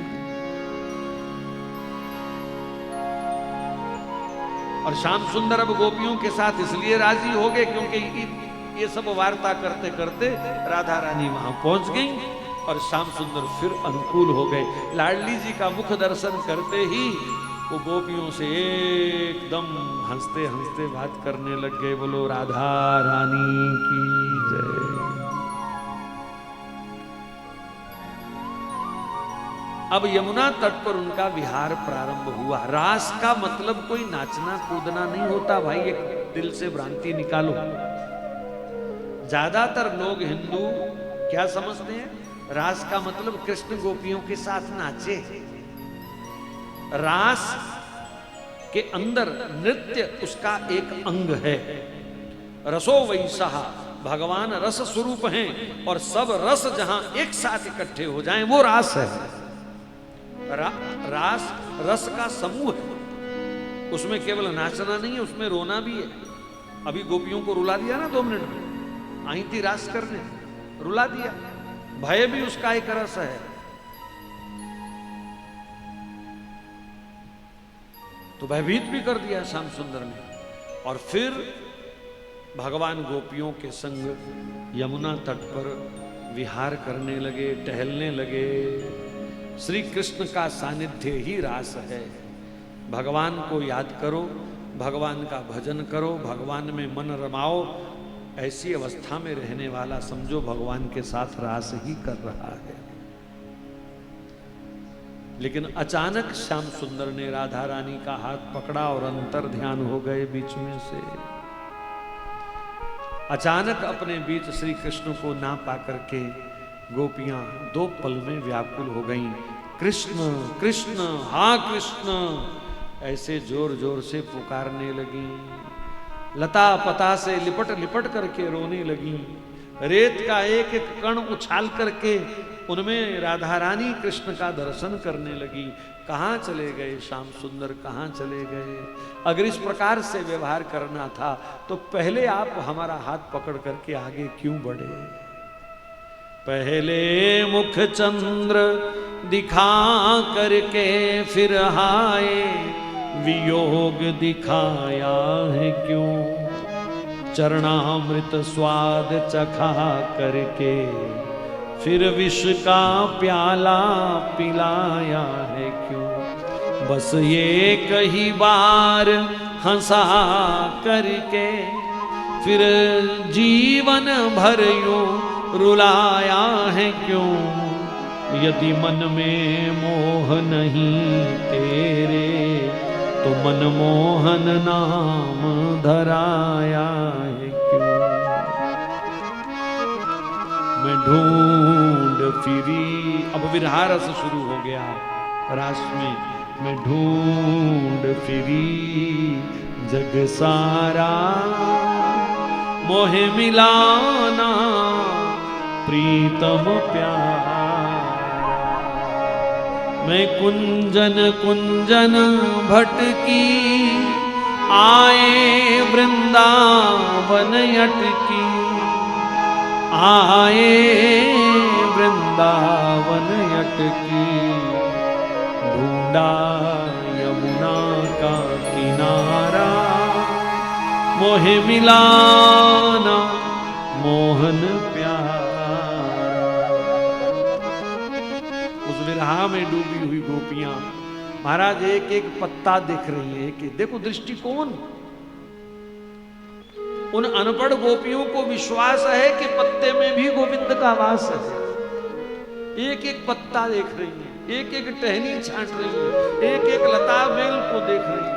और श्याम सुंदर अब गोपियों के साथ इसलिए राजी हो गए क्योंकि ये सब वार्ता करते करते राधा रानी वहां पहुंच गई, और श्याम सुंदर फिर अनुकूल हो गए। लाडली जी का मुख दर्शन करते ही वो गोपियों से एकदम हंसते हंसते बात करने लग गए। बोलो राधा रानी की जय। अब यमुना तट पर उनका विहार प्रारंभ हुआ। रास का मतलब कोई नाचना कूदना नहीं होता भाई, एक दिल से भ्रांति निकालो। ज्यादातर लोग हिंदू क्या समझते हैं, रास का मतलब कृष्ण गोपियों के साथ नाचे। रास के अंदर नृत्य उसका एक अंग है। रसो वैसा, भगवान रस स्वरूप हैं, और सब रस जहां एक साथ इकट्ठे हो जाएं वो रास है। रास रस का समूह है, उसमें केवल नाचना नहीं है, उसमें रोना भी है। अभी गोपियों को रुला दिया ना 2 मिनट में, आई थी रास करने, रुला दिया। भय भी उसका एक रस है। तो भयभीत भी कर दिया श्याम सुंदर ने। और फिर भगवान गोपियों के संग यमुना तट पर विहार करने लगे, टहलने लगे। श्री कृष्ण का सानिध्य ही रास है। भगवान को याद करो, भगवान का भजन करो, भगवान में मन रमाओ। ऐसी अवस्था में रहने वाला समझो भगवान के साथ रास ही कर रहा है। लेकिन अचानक श्याम सुंदर ने राधा रानी का हाथ पकड़ा और अंतर ध्यान हो गए बीच में से। अचानक अपने बीच श्री कृष्ण को ना पाकर के गोपियां 2 पल में व्याकुल हो गईं। कृष्ण कृष्ण, हाँ कृष्ण, ऐसे जोर जोर से पुकारने लगी। लता पता से लिपट लिपट करके रोने लगी। रेत का एक एक कण उछाल करके उनमें राधा रानी कृष्ण का दर्शन करने लगी। कहाँ चले गए श्याम सुंदर, कहाँ चले गए? अगर इस प्रकार से व्यवहार करना था तो पहले आप हमारा हाथ पकड़ करके आगे क्यों बढ़े? पहले मुख चंद्र दिखा करके फिर हाय वियोग दिखाया है क्यों? चरणामृत स्वाद चखा करके फिर विष का प्याला पिलाया है क्यों? बस ये कही बार हंसा करके फिर जीवन भर यूं रुलाया है क्यों। यदि मन में मोह नहीं तेरे तो मनमोहन नाम धराया है क्यों। मैं ढूंढ फिरी, अब विरहा रस शुरू हो गया रास में। मैं ढूंढ फिरी जग सारा मोहे मिलाना प्रीतम प्यारा। मैं कुंजन कुंजन भटकी आए वृंदावन अटकी। आए वृंदावन अटकी ढूंढा यमुना का किनारा मोहे मिलाना मोहन प्यारा। उस विरहा में डूबी हुई गोपियां महाराज एक एक पत्ता देख रही है कि देखो दृष्टिकोण। उन अनपढ़ गोपियों को विश्वास है कि पत्ते में भी गोविंद का वास है। एक एक पत्ता देख रही है, एक एक टहनी छांट रही है, एक एक लता बेल को देख रही है।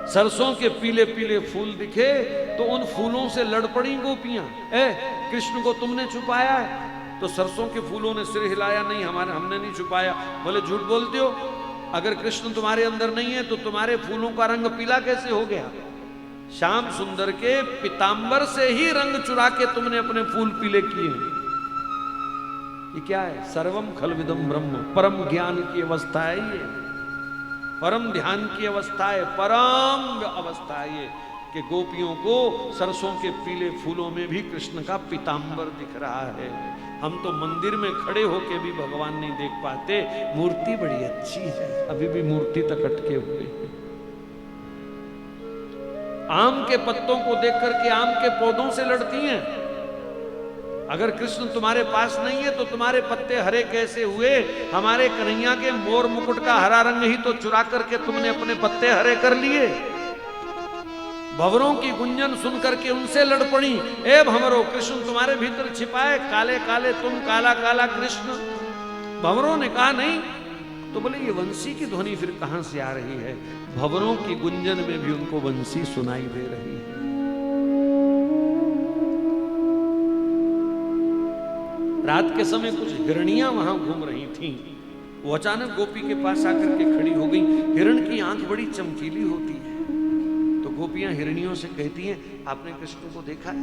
सरसों के पीले पीले फूल दिखे तो उन फूलों से लड़ पड़ी गोपियां। कृष्ण को तुमने छुपाया है? तो सरसों के फूलों ने सिर हिलाया, नहीं हमने नहीं छुपाया। बोले झूठ बोलते हो, अगर कृष्ण तुम्हारे अंदर नहीं है तो तुम्हारे फूलों का रंग पीला कैसे हो गया? श्याम सुंदर के पीतांबर से ही रंग चुरा के तुमने अपने फूल पीले किए। ये क्या है? सर्वम खलविदम ब्रह्म, परम ज्ञान की अवस्था है ये, परम ध्यान की अवस्था है, परम अवस्था है ये कि गोपियों को सरसों के पीले फूलों में भी कृष्ण का पीतांबर दिख रहा है। हम तो मंदिर में खड़े होके भी भगवान नहीं देख पाते। मूर्ति बड़ी अच्छी है, अभी भी मूर्ति तक अटके हुए हैं। आम के पत्तों को देख करके आम के पौधों से लड़ती हैं। अगर कृष्ण तुम्हारे पास नहीं है तो तुम्हारे पत्ते हरे कैसे हुए? हमारे कन्हैया के मोर मुकुट का हरा रंग ही तो चुरा करके तुमने अपने पत्ते हरे कर लिए। भंवरों की गुंजन सुन करके उनसे लड़ पड़ी। ए भंवरों, कृष्ण तुम्हारे भीतर छिपाए, काले काले तुम, काला काला कृष्ण। भंवरों ने कहा नहीं। तो बोले ये वंशी की ध्वनि फिर कहां से आ रही है? भंवरों की गुंजन में भी उनको वंशी सुनाई दे रही है। रात के समय कुछ हिरणियां वहां घूम रही थीं। वो अचानक गोपी के पास आकर के खड़ी हो गई। हिरण की आंख बड़ी चमकीली होती है। तो गोपियां हिरणियों से कहती हैं, आपने कृष्ण को देखा है?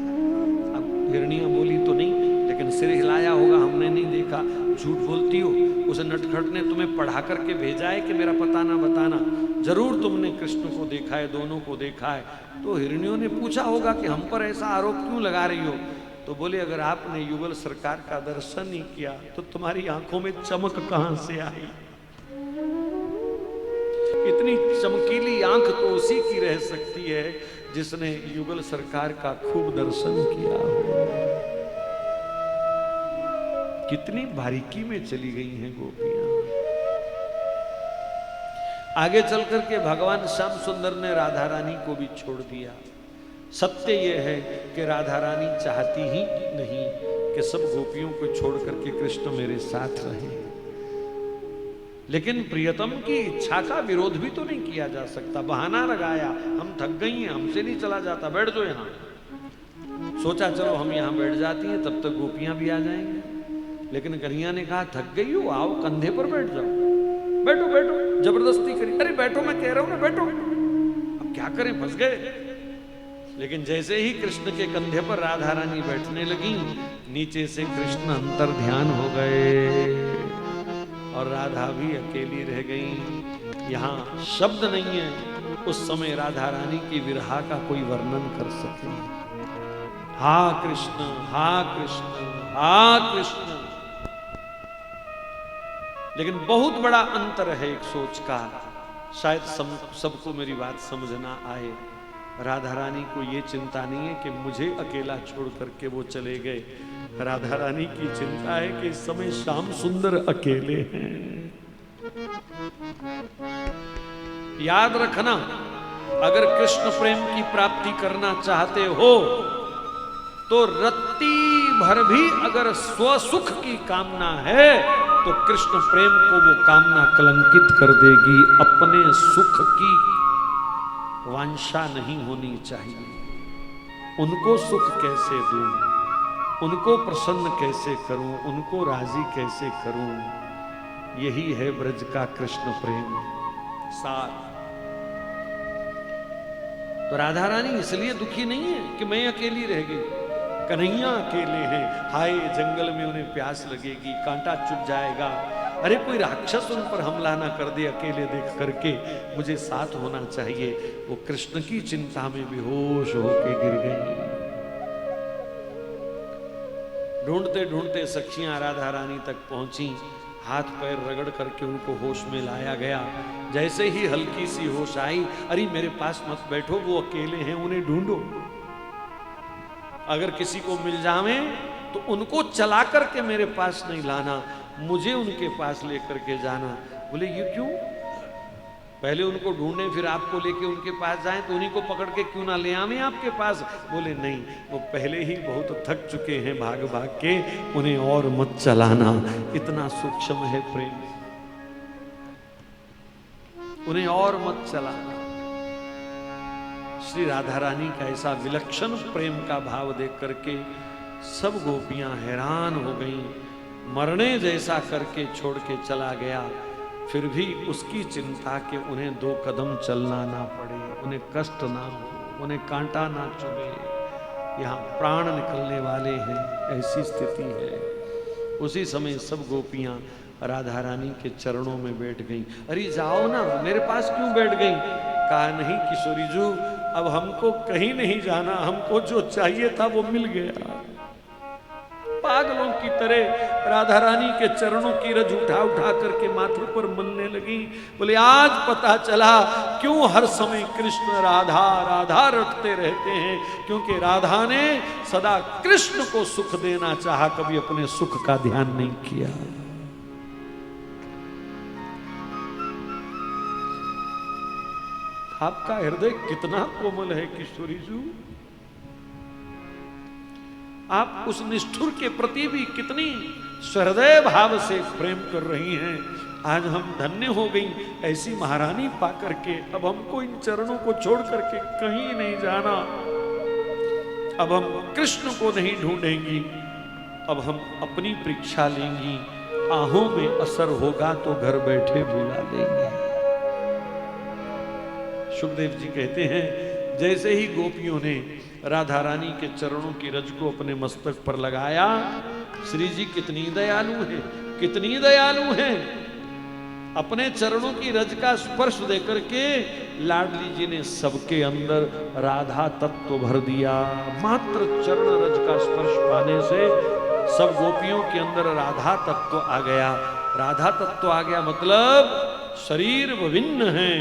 अब हिरणियां बोली तो नहीं, लेकिन सिर हिलाया होगा, हमने नहीं देखा। झूठ बोलती हो, उस नटखट ने तुम्हें पढ़ा करके भेजा है कि मेरा पता ना बताना। जरूर तुमने कृष्ण को देखा है, दोनों को देखा है। तो हिरणियों ने पूछा होगा कि हम पर ऐसा आरोप क्यों लगा रही हो? तो बोले, अगर आपने युगल सरकार का दर्शन नहीं किया तो तुम्हारी आंखों में चमक कहां से आई? इतनी चमकीली आंख तो उसी की रह सकती है जिसने युगल सरकार का खूब दर्शन किया हो। कितनी बारीकी में चली गई हैं गोपियां। आगे चल करके भगवान श्याम सुंदर ने राधा रानी को भी छोड़ दिया। सत्य यह है कि राधा रानी चाहती ही नहीं कि सब गोपियों को छोड़ करके कृष्ण मेरे साथ रहे, लेकिन प्रियतम की इच्छा का विरोध भी तो नहीं किया जा सकता। बहाना लगाया, हम थक गई हैं, हमसे नहीं चला जाता, बैठ जाओ यहाँ। सोचा चलो हम यहाँ बैठ जाती हैं, तब तक गोपियां भी आ जाएंगी। लेकिन कन्हैया ने कहा, थक गई हो, आओ कंधे पर बैठ जाओ। बैठो बैठो, जबरदस्ती करी। अरे बैठो, मैं कह रहा हूं ना बैठो। अब क्या करें, फंस गए। लेकिन जैसे ही कृष्ण के कंधे पर राधा रानी बैठने लगी, नीचे से कृष्ण अंतर ध्यान हो गए और राधा भी अकेली रह गई। यहाँ शब्द नहीं है उस समय राधा रानी की विरहा का कोई वर्णन कर सके। हा कृष्ण, हा कृष्ण, हा कृष्ण। लेकिन बहुत बड़ा अंतर है एक सोच का। शायद सबको मेरी बात समझ ना आए। राधा रानी को ये चिंता नहीं है कि मुझे अकेला छोड़ करके वो चले गए। राधा रानी की चिंता है कि इस समय श्याम सुंदर अकेले हैं। याद रखना, अगर कृष्ण प्रेम की प्राप्ति करना चाहते हो तो रत्ती भर भी अगर स्वसुख की कामना है तो कृष्ण प्रेम को वो कामना कलंकित कर देगी। अपने सुख की वांछा नहीं होनी चाहिए। उनको सुख कैसे दूं, उनको प्रसन्न कैसे करूं, उनको राजी कैसे करूं, यही है ब्रज का कृष्ण प्रेम सार। तो राधा रानी इसलिए दुखी नहीं है कि मैं अकेली रह गई, कन्हैया अकेले हैं, हाय जंगल में उन्हें प्यास लगेगी, कांटा चुभ जाएगा, अरे कोई राक्षस उन पर हमला ना कर दे अकेले देख करके, मुझे साथ होना चाहिए। वो कृष्ण की चिंता में बेहोश होके गिर गई। ढूंढते ढूंढते सखियां राधा रानी तक पहुंची, हाथ पैर रगड़ करके उनको होश में लाया गया। जैसे ही हल्की सी होश आई, अरे मेरे पास मत बैठो, वो अकेले हैं, उन्हें ढूंढो, अगर किसी को मिल जावे तो उनको चला करके मेरे पास नहीं लाना, मुझे उनके पास लेकर के जाना। बोले ये क्यों? पहले उनको ढूंढे फिर आपको लेके उनके पास जाएं, तो उन्हीं को पकड़ के क्यों ना ले आवे आपके पास? बोले नहीं, वो पहले ही बहुत थक चुके हैं भाग भाग के, उन्हें और मत चलाना, इतना सूक्ष्म है प्रेम, उन्हें और मत चलाना। श्री राधा रानी का ऐसा विलक्षण प्रेम का भाव देख करके सब गोपियां हैरान हो गईं। मरने जैसा करके छोड़ के चला गया, फिर भी उसकी चिंता कि उन्हें 2 कदम चलना ना पड़े, उन्हें कष्ट ना हो, उन्हें कांटा ना चुभे, यहाँ प्राण निकलने वाले हैं, ऐसी स्थिति है। उसी समय सब गोपियां राधा रानी के चरणों में बैठ गईं। अरे जाओ ना, मेरे पास क्यों बैठ गईं? कहा नहीं किशोरी जी, अब हमको कहीं नहीं जाना, हमको जो चाहिए था वो मिल गया। पागलों की तरह राधा रानी के चरणों की रज उठा उठा करके माथे पर मलने लगी। बोले आज पता चला क्यों हर समय कृष्ण राधा राधा रटते रहते हैं, क्योंकि राधा ने सदा कृष्ण को सुख देना चाहा, कभी अपने सुख का ध्यान नहीं किया। आपका हृदय कितना कोमल है किशोरी जी, आप उस निष्ठुर के प्रति भी कितनी सहृदय भाव से प्रेम कर रही हैं। आज हम धन्य हो गई ऐसी महारानी पाकर के। अब हमको इन चरणों को छोड़ करके कहीं नहीं जाना, अब हम कृष्ण को नहीं ढूंढेंगी, अब हम अपनी परीक्षा लेंगी, आहों में असर होगा तो घर बैठे बुला लेंगे। सुखदेव जी कहते हैं जैसे ही गोपियों ने राधा रानी के चरणों की रज को अपने मस्तक पर लगाया, श्री जी कितनी दयालु है, कितनी दयालु है। अपने चरणों की रज का स्पर्श देकर के लाडली जी ने सबके अंदर राधा तत्व भर दिया। मात्र चरण रज का स्पर्श पाने से सब गोपियों के अंदर राधा तत्व आ गया। राधा तत्व आ गया मतलब शरीर विभिन्न है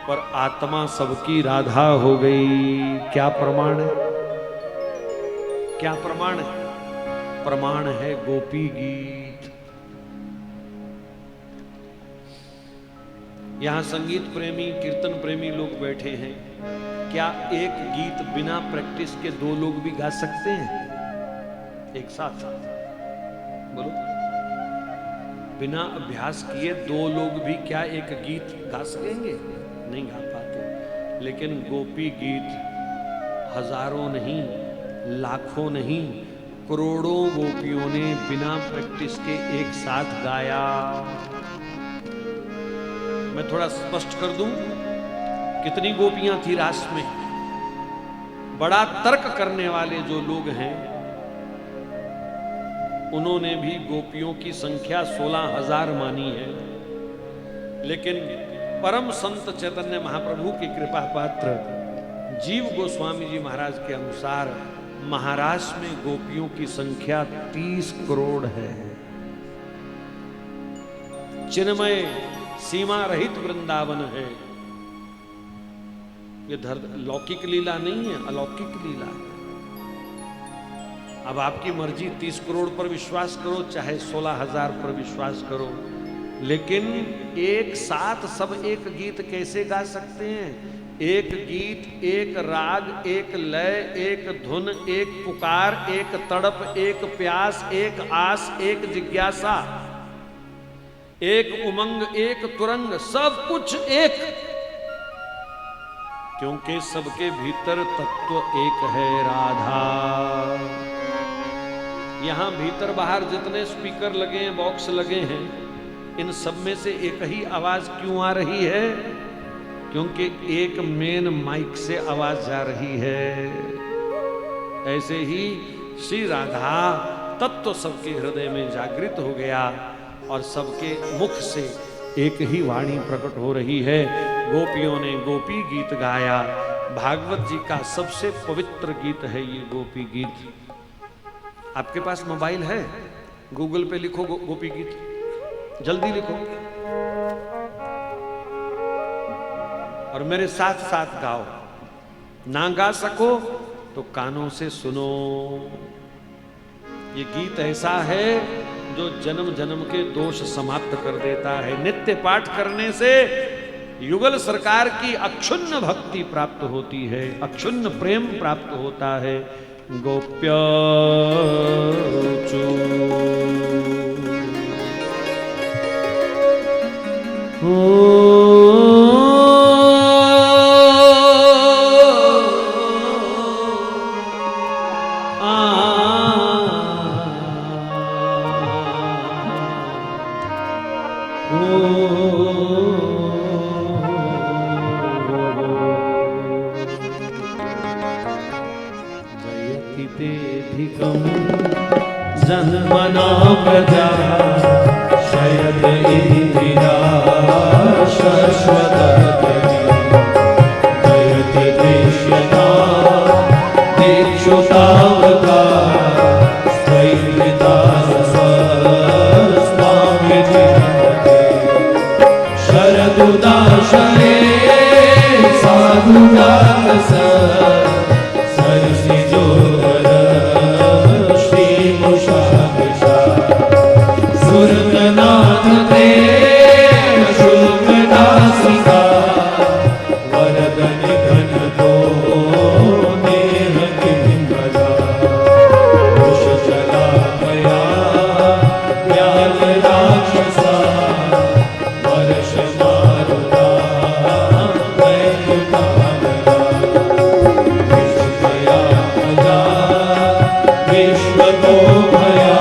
पर आत्मा सबकी राधा हो गई। क्या प्रमाण है? क्या प्रमाण है? प्रमाण है गोपी गीत। यहां संगीत प्रेमी कीर्तन प्रेमी लोग बैठे हैं, क्या एक गीत बिना प्रैक्टिस के 2 लोग भी गा सकते हैं एक साथ? बोलो, बिना अभ्यास किए 2 लोग भी क्या एक गीत गा सकेंगे? नहीं गा पाते। लेकिन गोपी गीत हजारों नहीं, लाखों नहीं, करोड़ों गोपियों ने बिना प्रैक्टिस के एक साथ गाया। मैं थोड़ा स्पष्ट कर दूं, कितनी गोपियां थी रास में? बड़ा तर्क करने वाले जो लोग हैं उन्होंने भी गोपियों की संख्या 16,000 मानी है, लेकिन परम संत चैतन्य महाप्रभु की कृपा पात्र जीव गोस्वामी जी महाराज के अनुसार महाराष्ट्र में गोपियों की संख्या 30 करोड़ है। चिन्मय सीमा रहित वृंदावन है। ये लौकिक लीला नहीं है, अलौकिक लीला है। अब आपकी मर्जी, 30 करोड़ पर विश्वास करो चाहे 16,000 पर विश्वास करो, लेकिन एक साथ सब एक गीत कैसे गा सकते हैं? एक गीत, एक राग, एक लय, एक धुन, एक पुकार, एक तड़प, एक प्यास, एक आस, एक जिज्ञासा, एक उमंग, एक तुरंग, सब कुछ एक, क्योंकि सबके भीतर तत्व एक है, राधा। यहां भीतर बाहर जितने स्पीकर लगे हैं, बॉक्स लगे हैं, इन सब में से एक ही आवाज क्यों आ रही है? क्योंकि एक मेन माइक से आवाज जा रही है। ऐसे ही श्री राधा तत्व सबके हृदय में जागृत हो गया और सबके मुख से एक ही वाणी प्रकट हो रही है। गोपियों ने गोपी गीत गाया। भागवत जी का सबसे पवित्र गीत है ये गोपी गीत। आपके पास मोबाइल है? गूगल पे लिखो गोपी गीत, जल्दी लिखो और मेरे साथ साथ गाओ। ना गा सको तो कानों से सुनो। ये गीत ऐसा है जो जन्म जन्म के दोष समाप्त कर देता है। नित्य पाठ करने से युगल सरकार की अक्षुण्ण भक्ति प्राप्त होती है, अक्षुण्ण प्रेम प्राप्त होता है। गोप्या जन्मना प्रजा शयद इंदिरा शाश्वत जयति दृश्यता दीक्षुतावता स्वैता स्वामी शरदुदाशरे साधुदास सरसी जो सुरनाथ ते शुभदासिका वरदन घन तो देह किंगला विष चला गया व्याल राक्षसा वर्ष मारुता वैकुंठा विष गया प्रजा विश्व को भया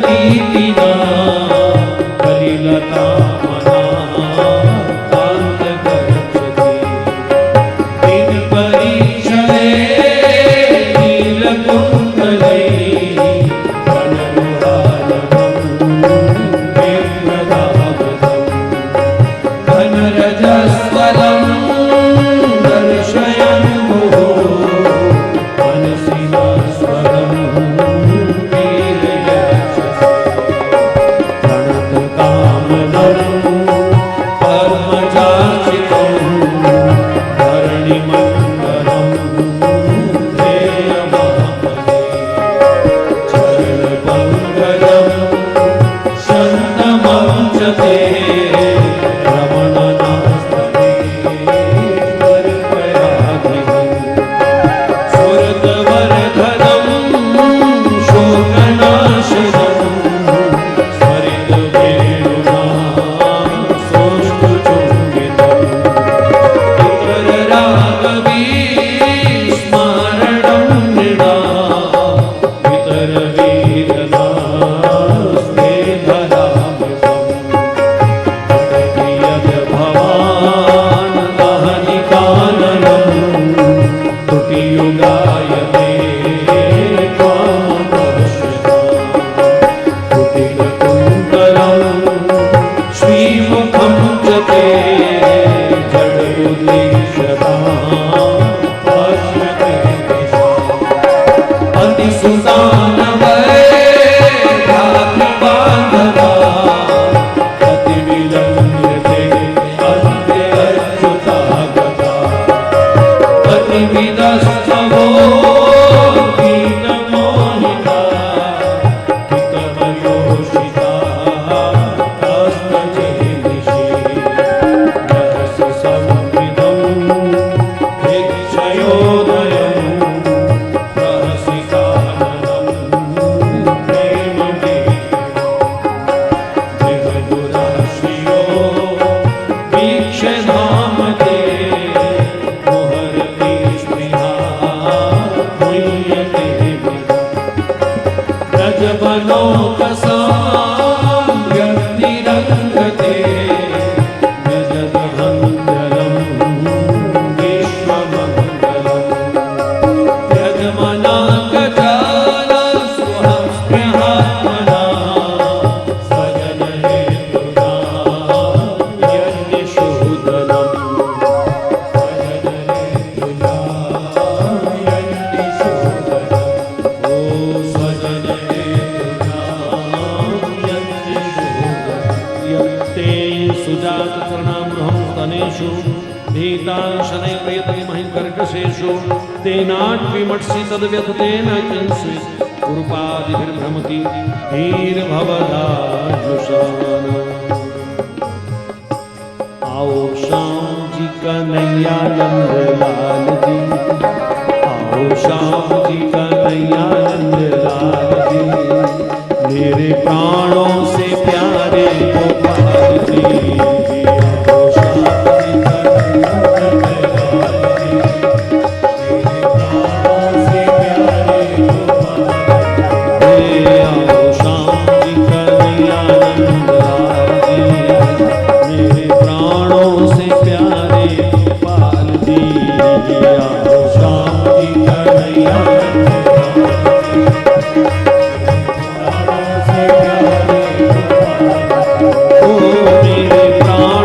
दीपिना कलिलता मना कांत गच्छति दिन परीक्षणे नीलकुंतले वनरुहालकं विप्रदावतं घनरजस्वलं दर्शयन् मुहो मनसि न स्वरं कर्कशेषु तेनाट्विमट्सि तद्व्यथतेन किंस्वित् कुरुपादिभिर्भ्रमति धीर्भवदाजुषाण। आओ श्याम जी कन्हैया नंद लाल जी, आओ श्याम जी कन्हैया नंद लाल जी, मेरे प्राणों से प्यारे गोपाल जी। मेरे प्राण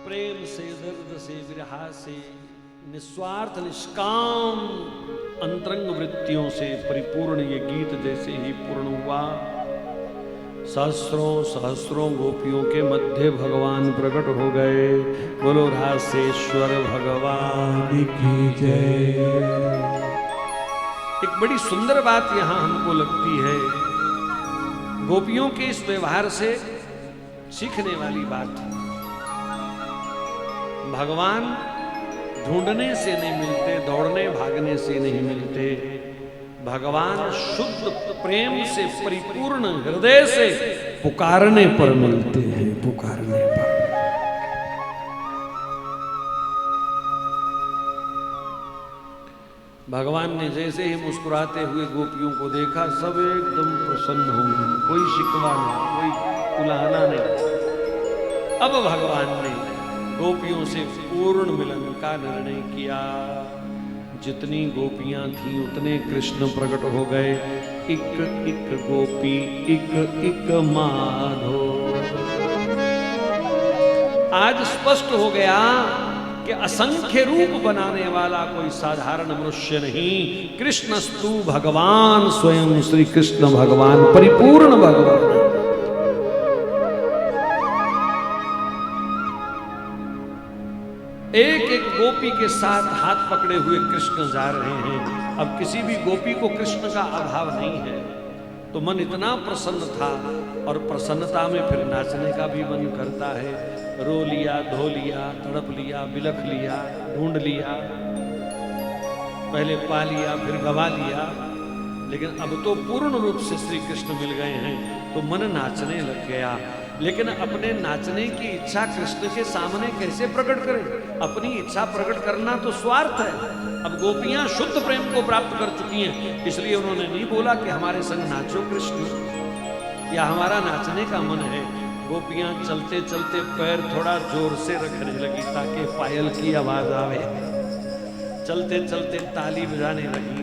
प्रेम से, दर्द से, विरहा से, निस्वार्थ निष्काम अंतरंग वृत्तियों से परिपूर्ण ये गीत जैसे ही पूर्ण हुआ, सहस्रों सहस्रों गोपियों के मध्य भगवान प्रकट हो गए। बोलो रासेश्वर भगवान की जय। एक बड़ी सुंदर बात यहां हमको लगती है, गोपियों के इस व्यवहार से सीखने वाली बात है। भगवान ढूंढने से नहीं मिलते, दौड़ने भागने से नहीं मिलते। भगवान शुद्ध प्रेम से परिपूर्ण हृदय से पुकारने पर मिलते हैं, पुकारने पर। भगवान ने जैसे ही मुस्कुराते हुए गोपियों को देखा, सब एकदम प्रसन्न हो गए, कोई शिकवा नहीं, कोई उलाहना नहीं। अब भगवान ने गोपियों से पूर्ण मिलन का निर्णय किया। जितनी गोपियां थीं उतने कृष्ण प्रकट हो गए। इक इक गोपी इक इक माधो। आज स्पष्ट हो गया कि असंख्य रूप बनाने वाला कोई साधारण मनुष्य नहीं, कृष्णस्तु भगवान स्वयं श्री कृष्ण भगवान परिपूर्ण भगवान। एक एक गोपी के साथ हाथ पकड़े हुए कृष्ण जा रहे हैं। अब किसी भी गोपी को कृष्ण का अभाव नहीं है, तो मन इतना प्रसन्न था, और प्रसन्नता में फिर नाचने का भी मन करता है। रो लिया, धो लिया, तड़प लिया, बिलख लिया, ढूंढ लिया, पहले पा लिया फिर गवा लिया, लेकिन अब तो पूर्ण रूप से श्री कृष्ण मिल गए हैं, तो मन नाचने लग गया। लेकिन अपने नाचने की इच्छा कृष्ण के सामने कैसे प्रकट करें? अपनी इच्छा प्रकट करना तो स्वार्थ है। अब गोपियां शुद्ध प्रेम को प्राप्त कर चुकी हैं, इसलिए उन्होंने नहीं बोला कि हमारे संग नाचो कृष्ण, या हमारा नाचने का मन है। गोपियां चलते चलते पैर थोड़ा जोर से रखने लगी ताकि पायल की आवाज आवे। चलते चलते ताली बजाने लगी,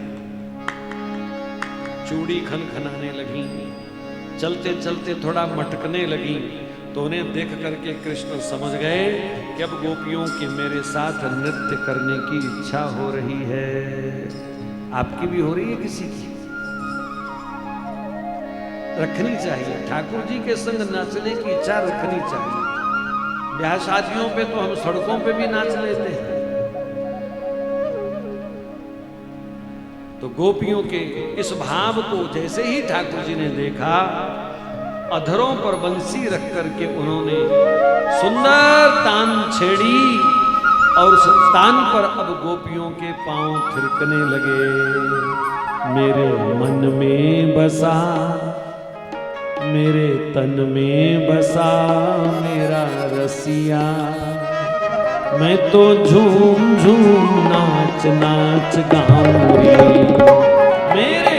चूड़ी खनखनाने लगी, चलते चलते थोड़ा मटकने लगी। तो उन्हें देख करके कृष्ण समझ गए कि अब गोपियों की मेरे साथ नृत्य करने की इच्छा हो रही है। आपकी भी हो रही है? किसी की रखनी चाहिए। ठाकुर जी के संग नाचने की इच्छा रखनी चाहिए। ब्याह शादियों पे तो हम सड़कों पे भी नाच लेते हैं। तो गोपियों के इस भाव को जैसे ही ठाकुर जी ने देखा, अधरों पर बंसी रख करके उन्होंने सुंदर तान छेड़ी, और उस तान पर अब गोपियों के पांव थिरकने लगे। मेरे मन में बसा, मेरे तन में बसा मेरा रसिया, मैं तो झूम झूम नाच नाच गाऊंगी। मेरे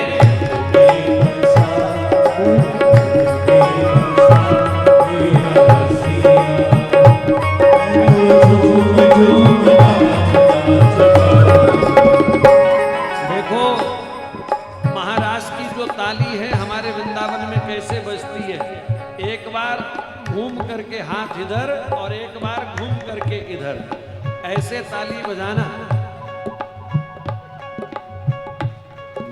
देखो महाराष्ट्र की जो ताली है हमारे वृंदावन में कैसे बजती है। एक बार घूम करके हाथ इधर और एक बार घूम करके इधर, ऐसे ताली बजाना।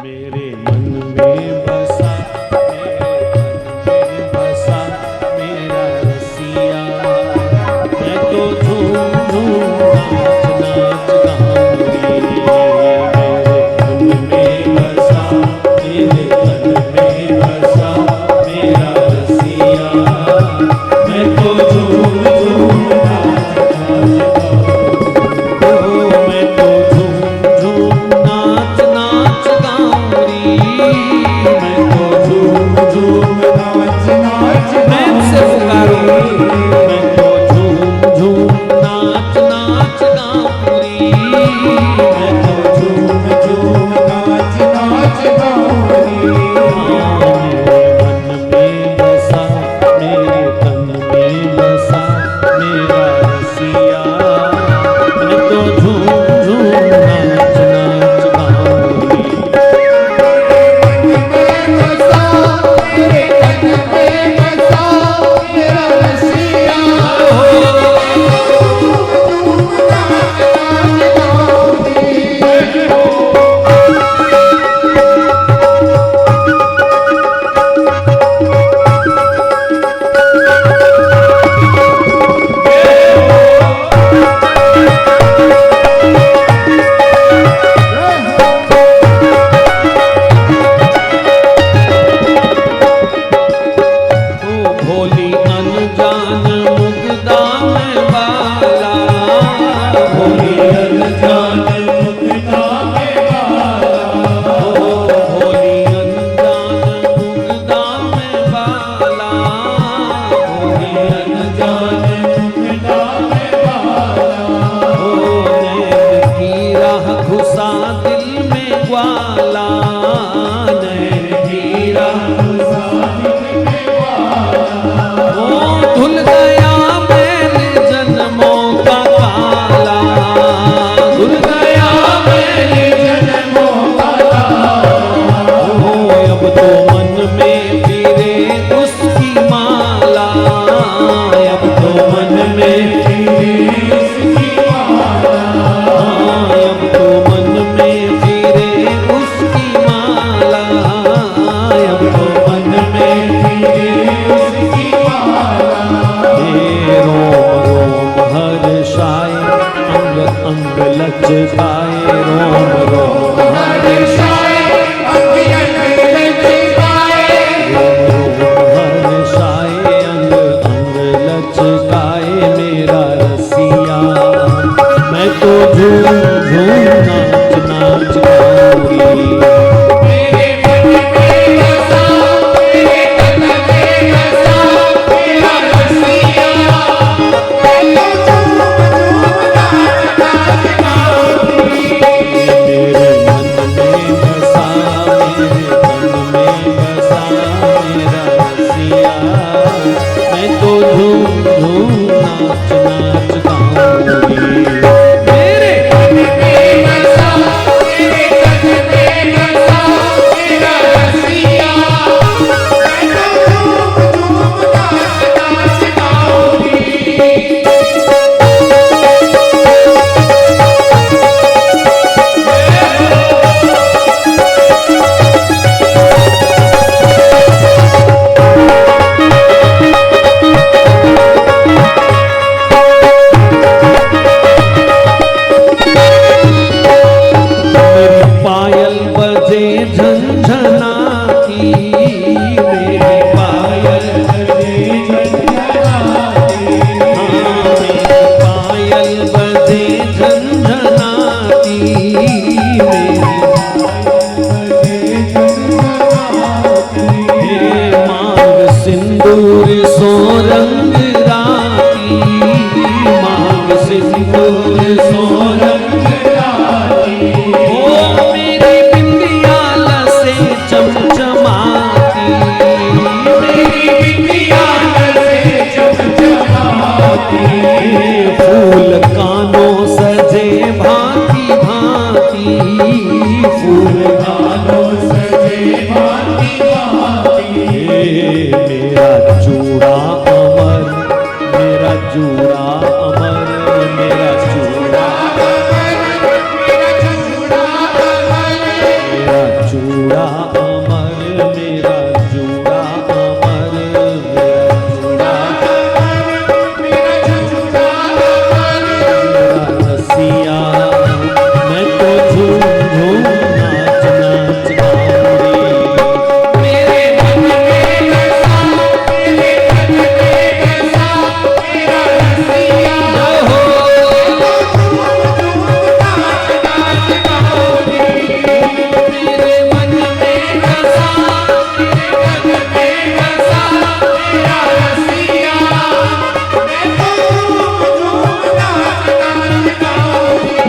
मेरे मन में बसा, मेरे मन में बसा मेरा रसिया, मैं तो झूम झूम नाच नाच गाऊंगी। मेरे मन में बसा, मेरे मन में बसा मेरा रसिया, मैं तो झूम झूम नाच नाच गाऊंगी। मैं तो झूम झूम नाच नाच गाऊंगी। मैं झंझनाती, मेरी पायल बजे झंझनाती, मेरी पायल बजे झंझनाती, मेरी मांग सिंदूर सो रंग राती, मांग सिंदूर सो रंग राती, ओ मेरी बिंदिया लसे चमचमाती, मेरी बिंदिया लसे चमचमाती, फूल कानों सजे भांति भांति, फूल कानों सजे भांति भांति, मेरा चूड़ा अमर, मेरा चूड़ा अमर, मेरा चूड़ा मेरा चूड़ा अमर, मेरा चूड़ा अमर, मेरा चूड़ा अमर, मेरा चूड़ा अमर, मेरा रसिया मैं तो झूम झूम नाच नाच गाऊंगी, मेरे मन में बसा, मेरे मन में बसा, मेरा रसिया हो, नाच नाच गाऊंगी, मेरे मन में बसा, मेरे मन में बसा, मेरा रसिया मैं तो झूम नाच नाच गाऊंगी।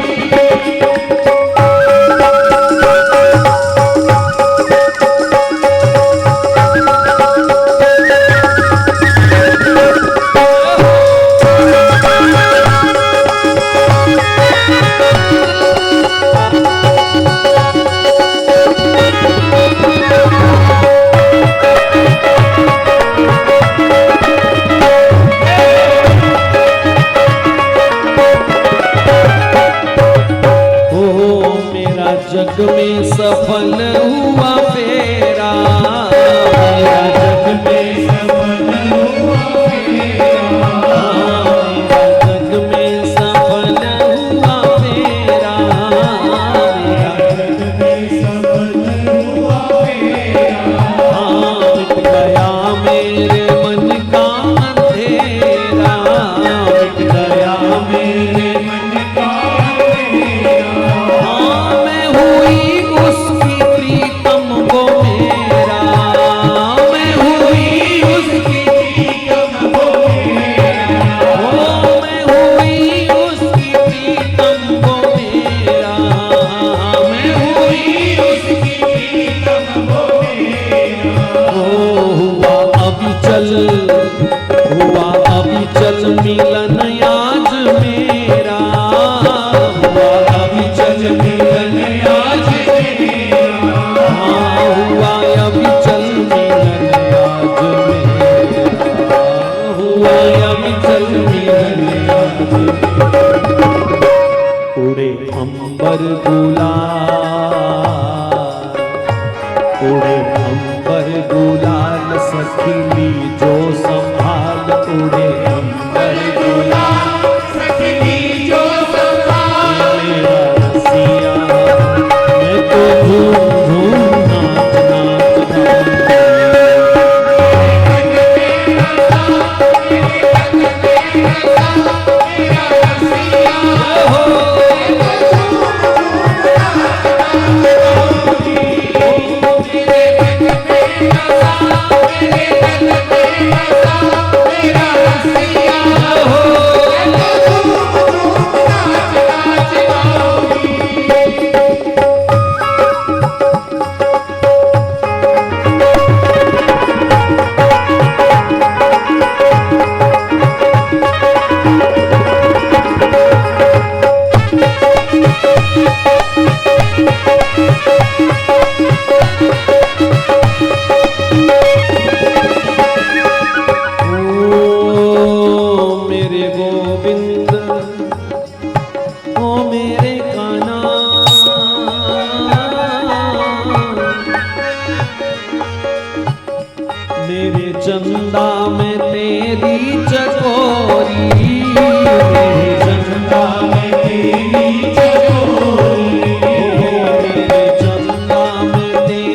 ओ मेरा जग में सफल हुआ फेरा, मेरा जग में सफल हुआ फेरा, मेरा जग में सफल हुआ फेरा, मेरा जग में सफल हुआ फेरा, मिट गया मेरे मन का अंधेरा, मिट गया मेरे मन का अंधेरा, मैं हुई उसकी प्रीतम को मेरा, मैं हुई उसकी प्रीतम को मेरा, मैं हुई उसकी प्रीतम को मेरा, मैं हुई उसकी प्रीतम को मेरा, हुआ अभी चल मिलन आज मेरा, हुआ अभी चल मिलन आज मेरा, हुआ अभी चल मिलन आज मेरा, हुआ अभी चल मिलन आज मेरा, उड़े अंबर गुलाल, उड़े अंबर गुलाल सखी ली जो संभाल, उड़े अंबर गुलाल सखी ली जो संभाल, मेरा रसिया मैं तो झूम झूम नाच नाच गाऊंगी, मेरा रसिया हो, चंदा में तेरी चकोरी, मेरे चंदा में तेरी चकोरी, मेरे चंदा में तेरी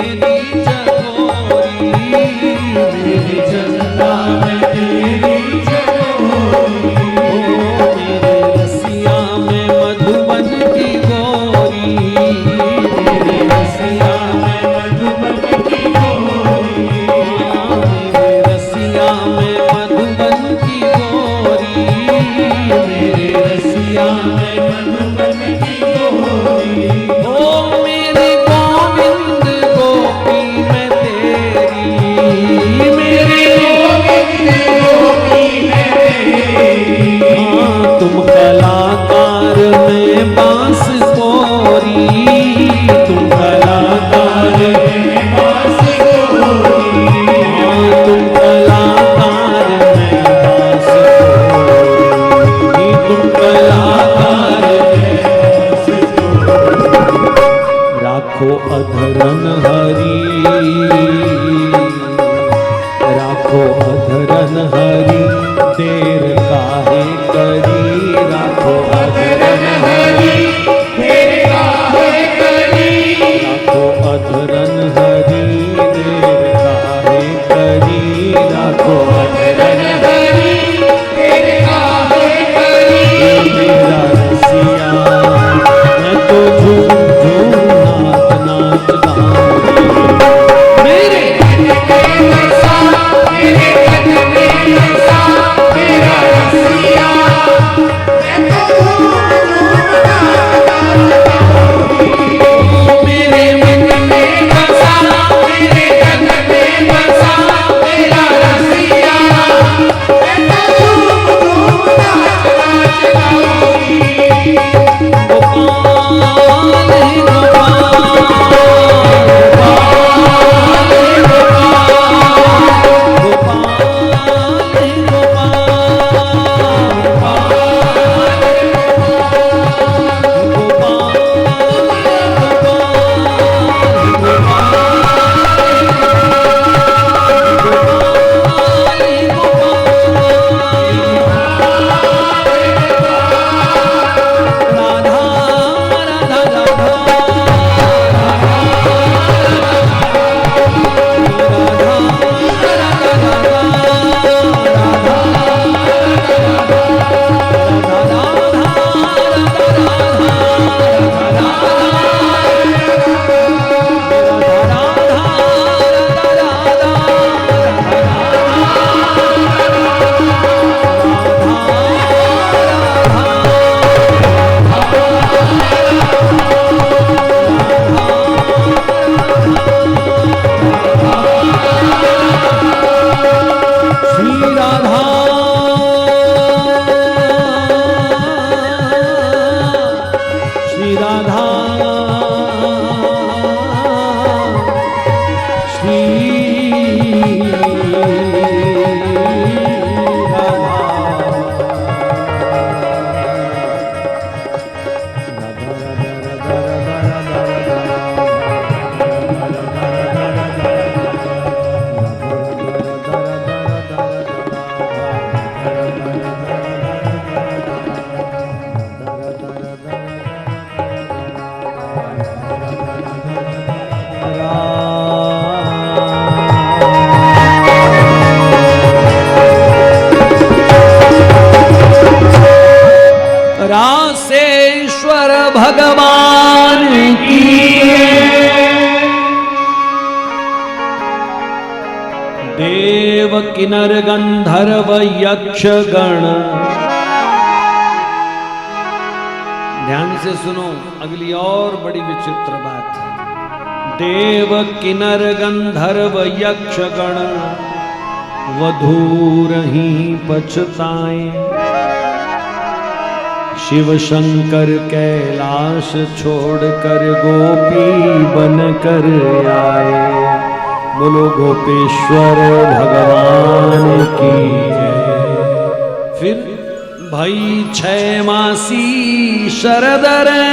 तुम कलाकार मैं दास कोई, तुम कलाकार राखो अधरन हरि, राखो अधरन हरि, देर काहे करी, राखो अधरन हरि, देर काहे करी, राखो अधरन हरि, देर काहे करी, राखो अधरन हरि, देर काहे करी, मेरा रसिया मैं तो झूम झूम नाच नाच गाऊंगी, मेरे रासेश्वर भगवान की, देव किन्नर गंधर्व यक्ष गण। ध्यान से सुनो, अगली और बड़ी विचित्र बात है। देव किन्नर गंधर्व यक्ष गण वधूर ही पछताए, शिव शंकर कैलाश छोड़कर गोपी बनकर आए। बोलो गोपेश्वर भगवान की जय। फिर भई 6 मासी शरद रे,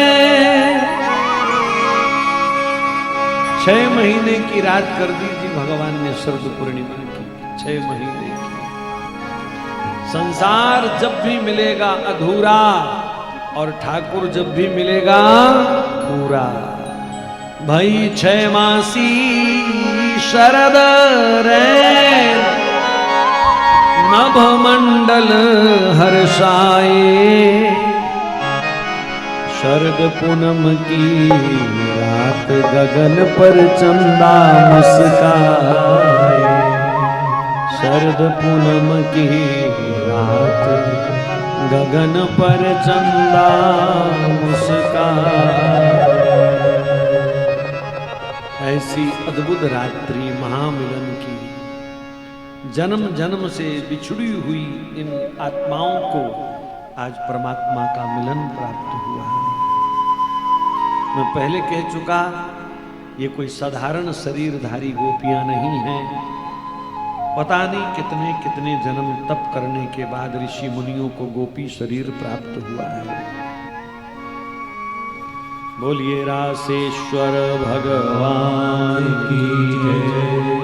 6 महीने की रात कर दी थी भगवान ने शरद पूर्णिमा की, 6 महीने की। संसार जब भी मिलेगा अधूरा और ठाकुर जब भी मिलेगा पूरा। भई 6 मासी शरद रे, नभ मंडल हर्षाए। शरद पूनम की रात गगन पर चंदा मुस्काए। शरद पूनम की रात गगन पर चंदा मुस्काए। ऐसी अद्भुत रात्रि महामिलन की, जन्म जन्म से बिछड़ी हुई इन आत्माओं को आज परमात्मा का मिलन प्राप्त हुआ है। मैं पहले कह चुका ये कोई साधारण शरीरधारी गोपियां नहीं हैं। पता नहीं कितने कितने जन्म तप करने के बाद ऋषि मुनियों को गोपी शरीर प्राप्त हुआ है। बोलिए रासेश्वर भगवान की जय।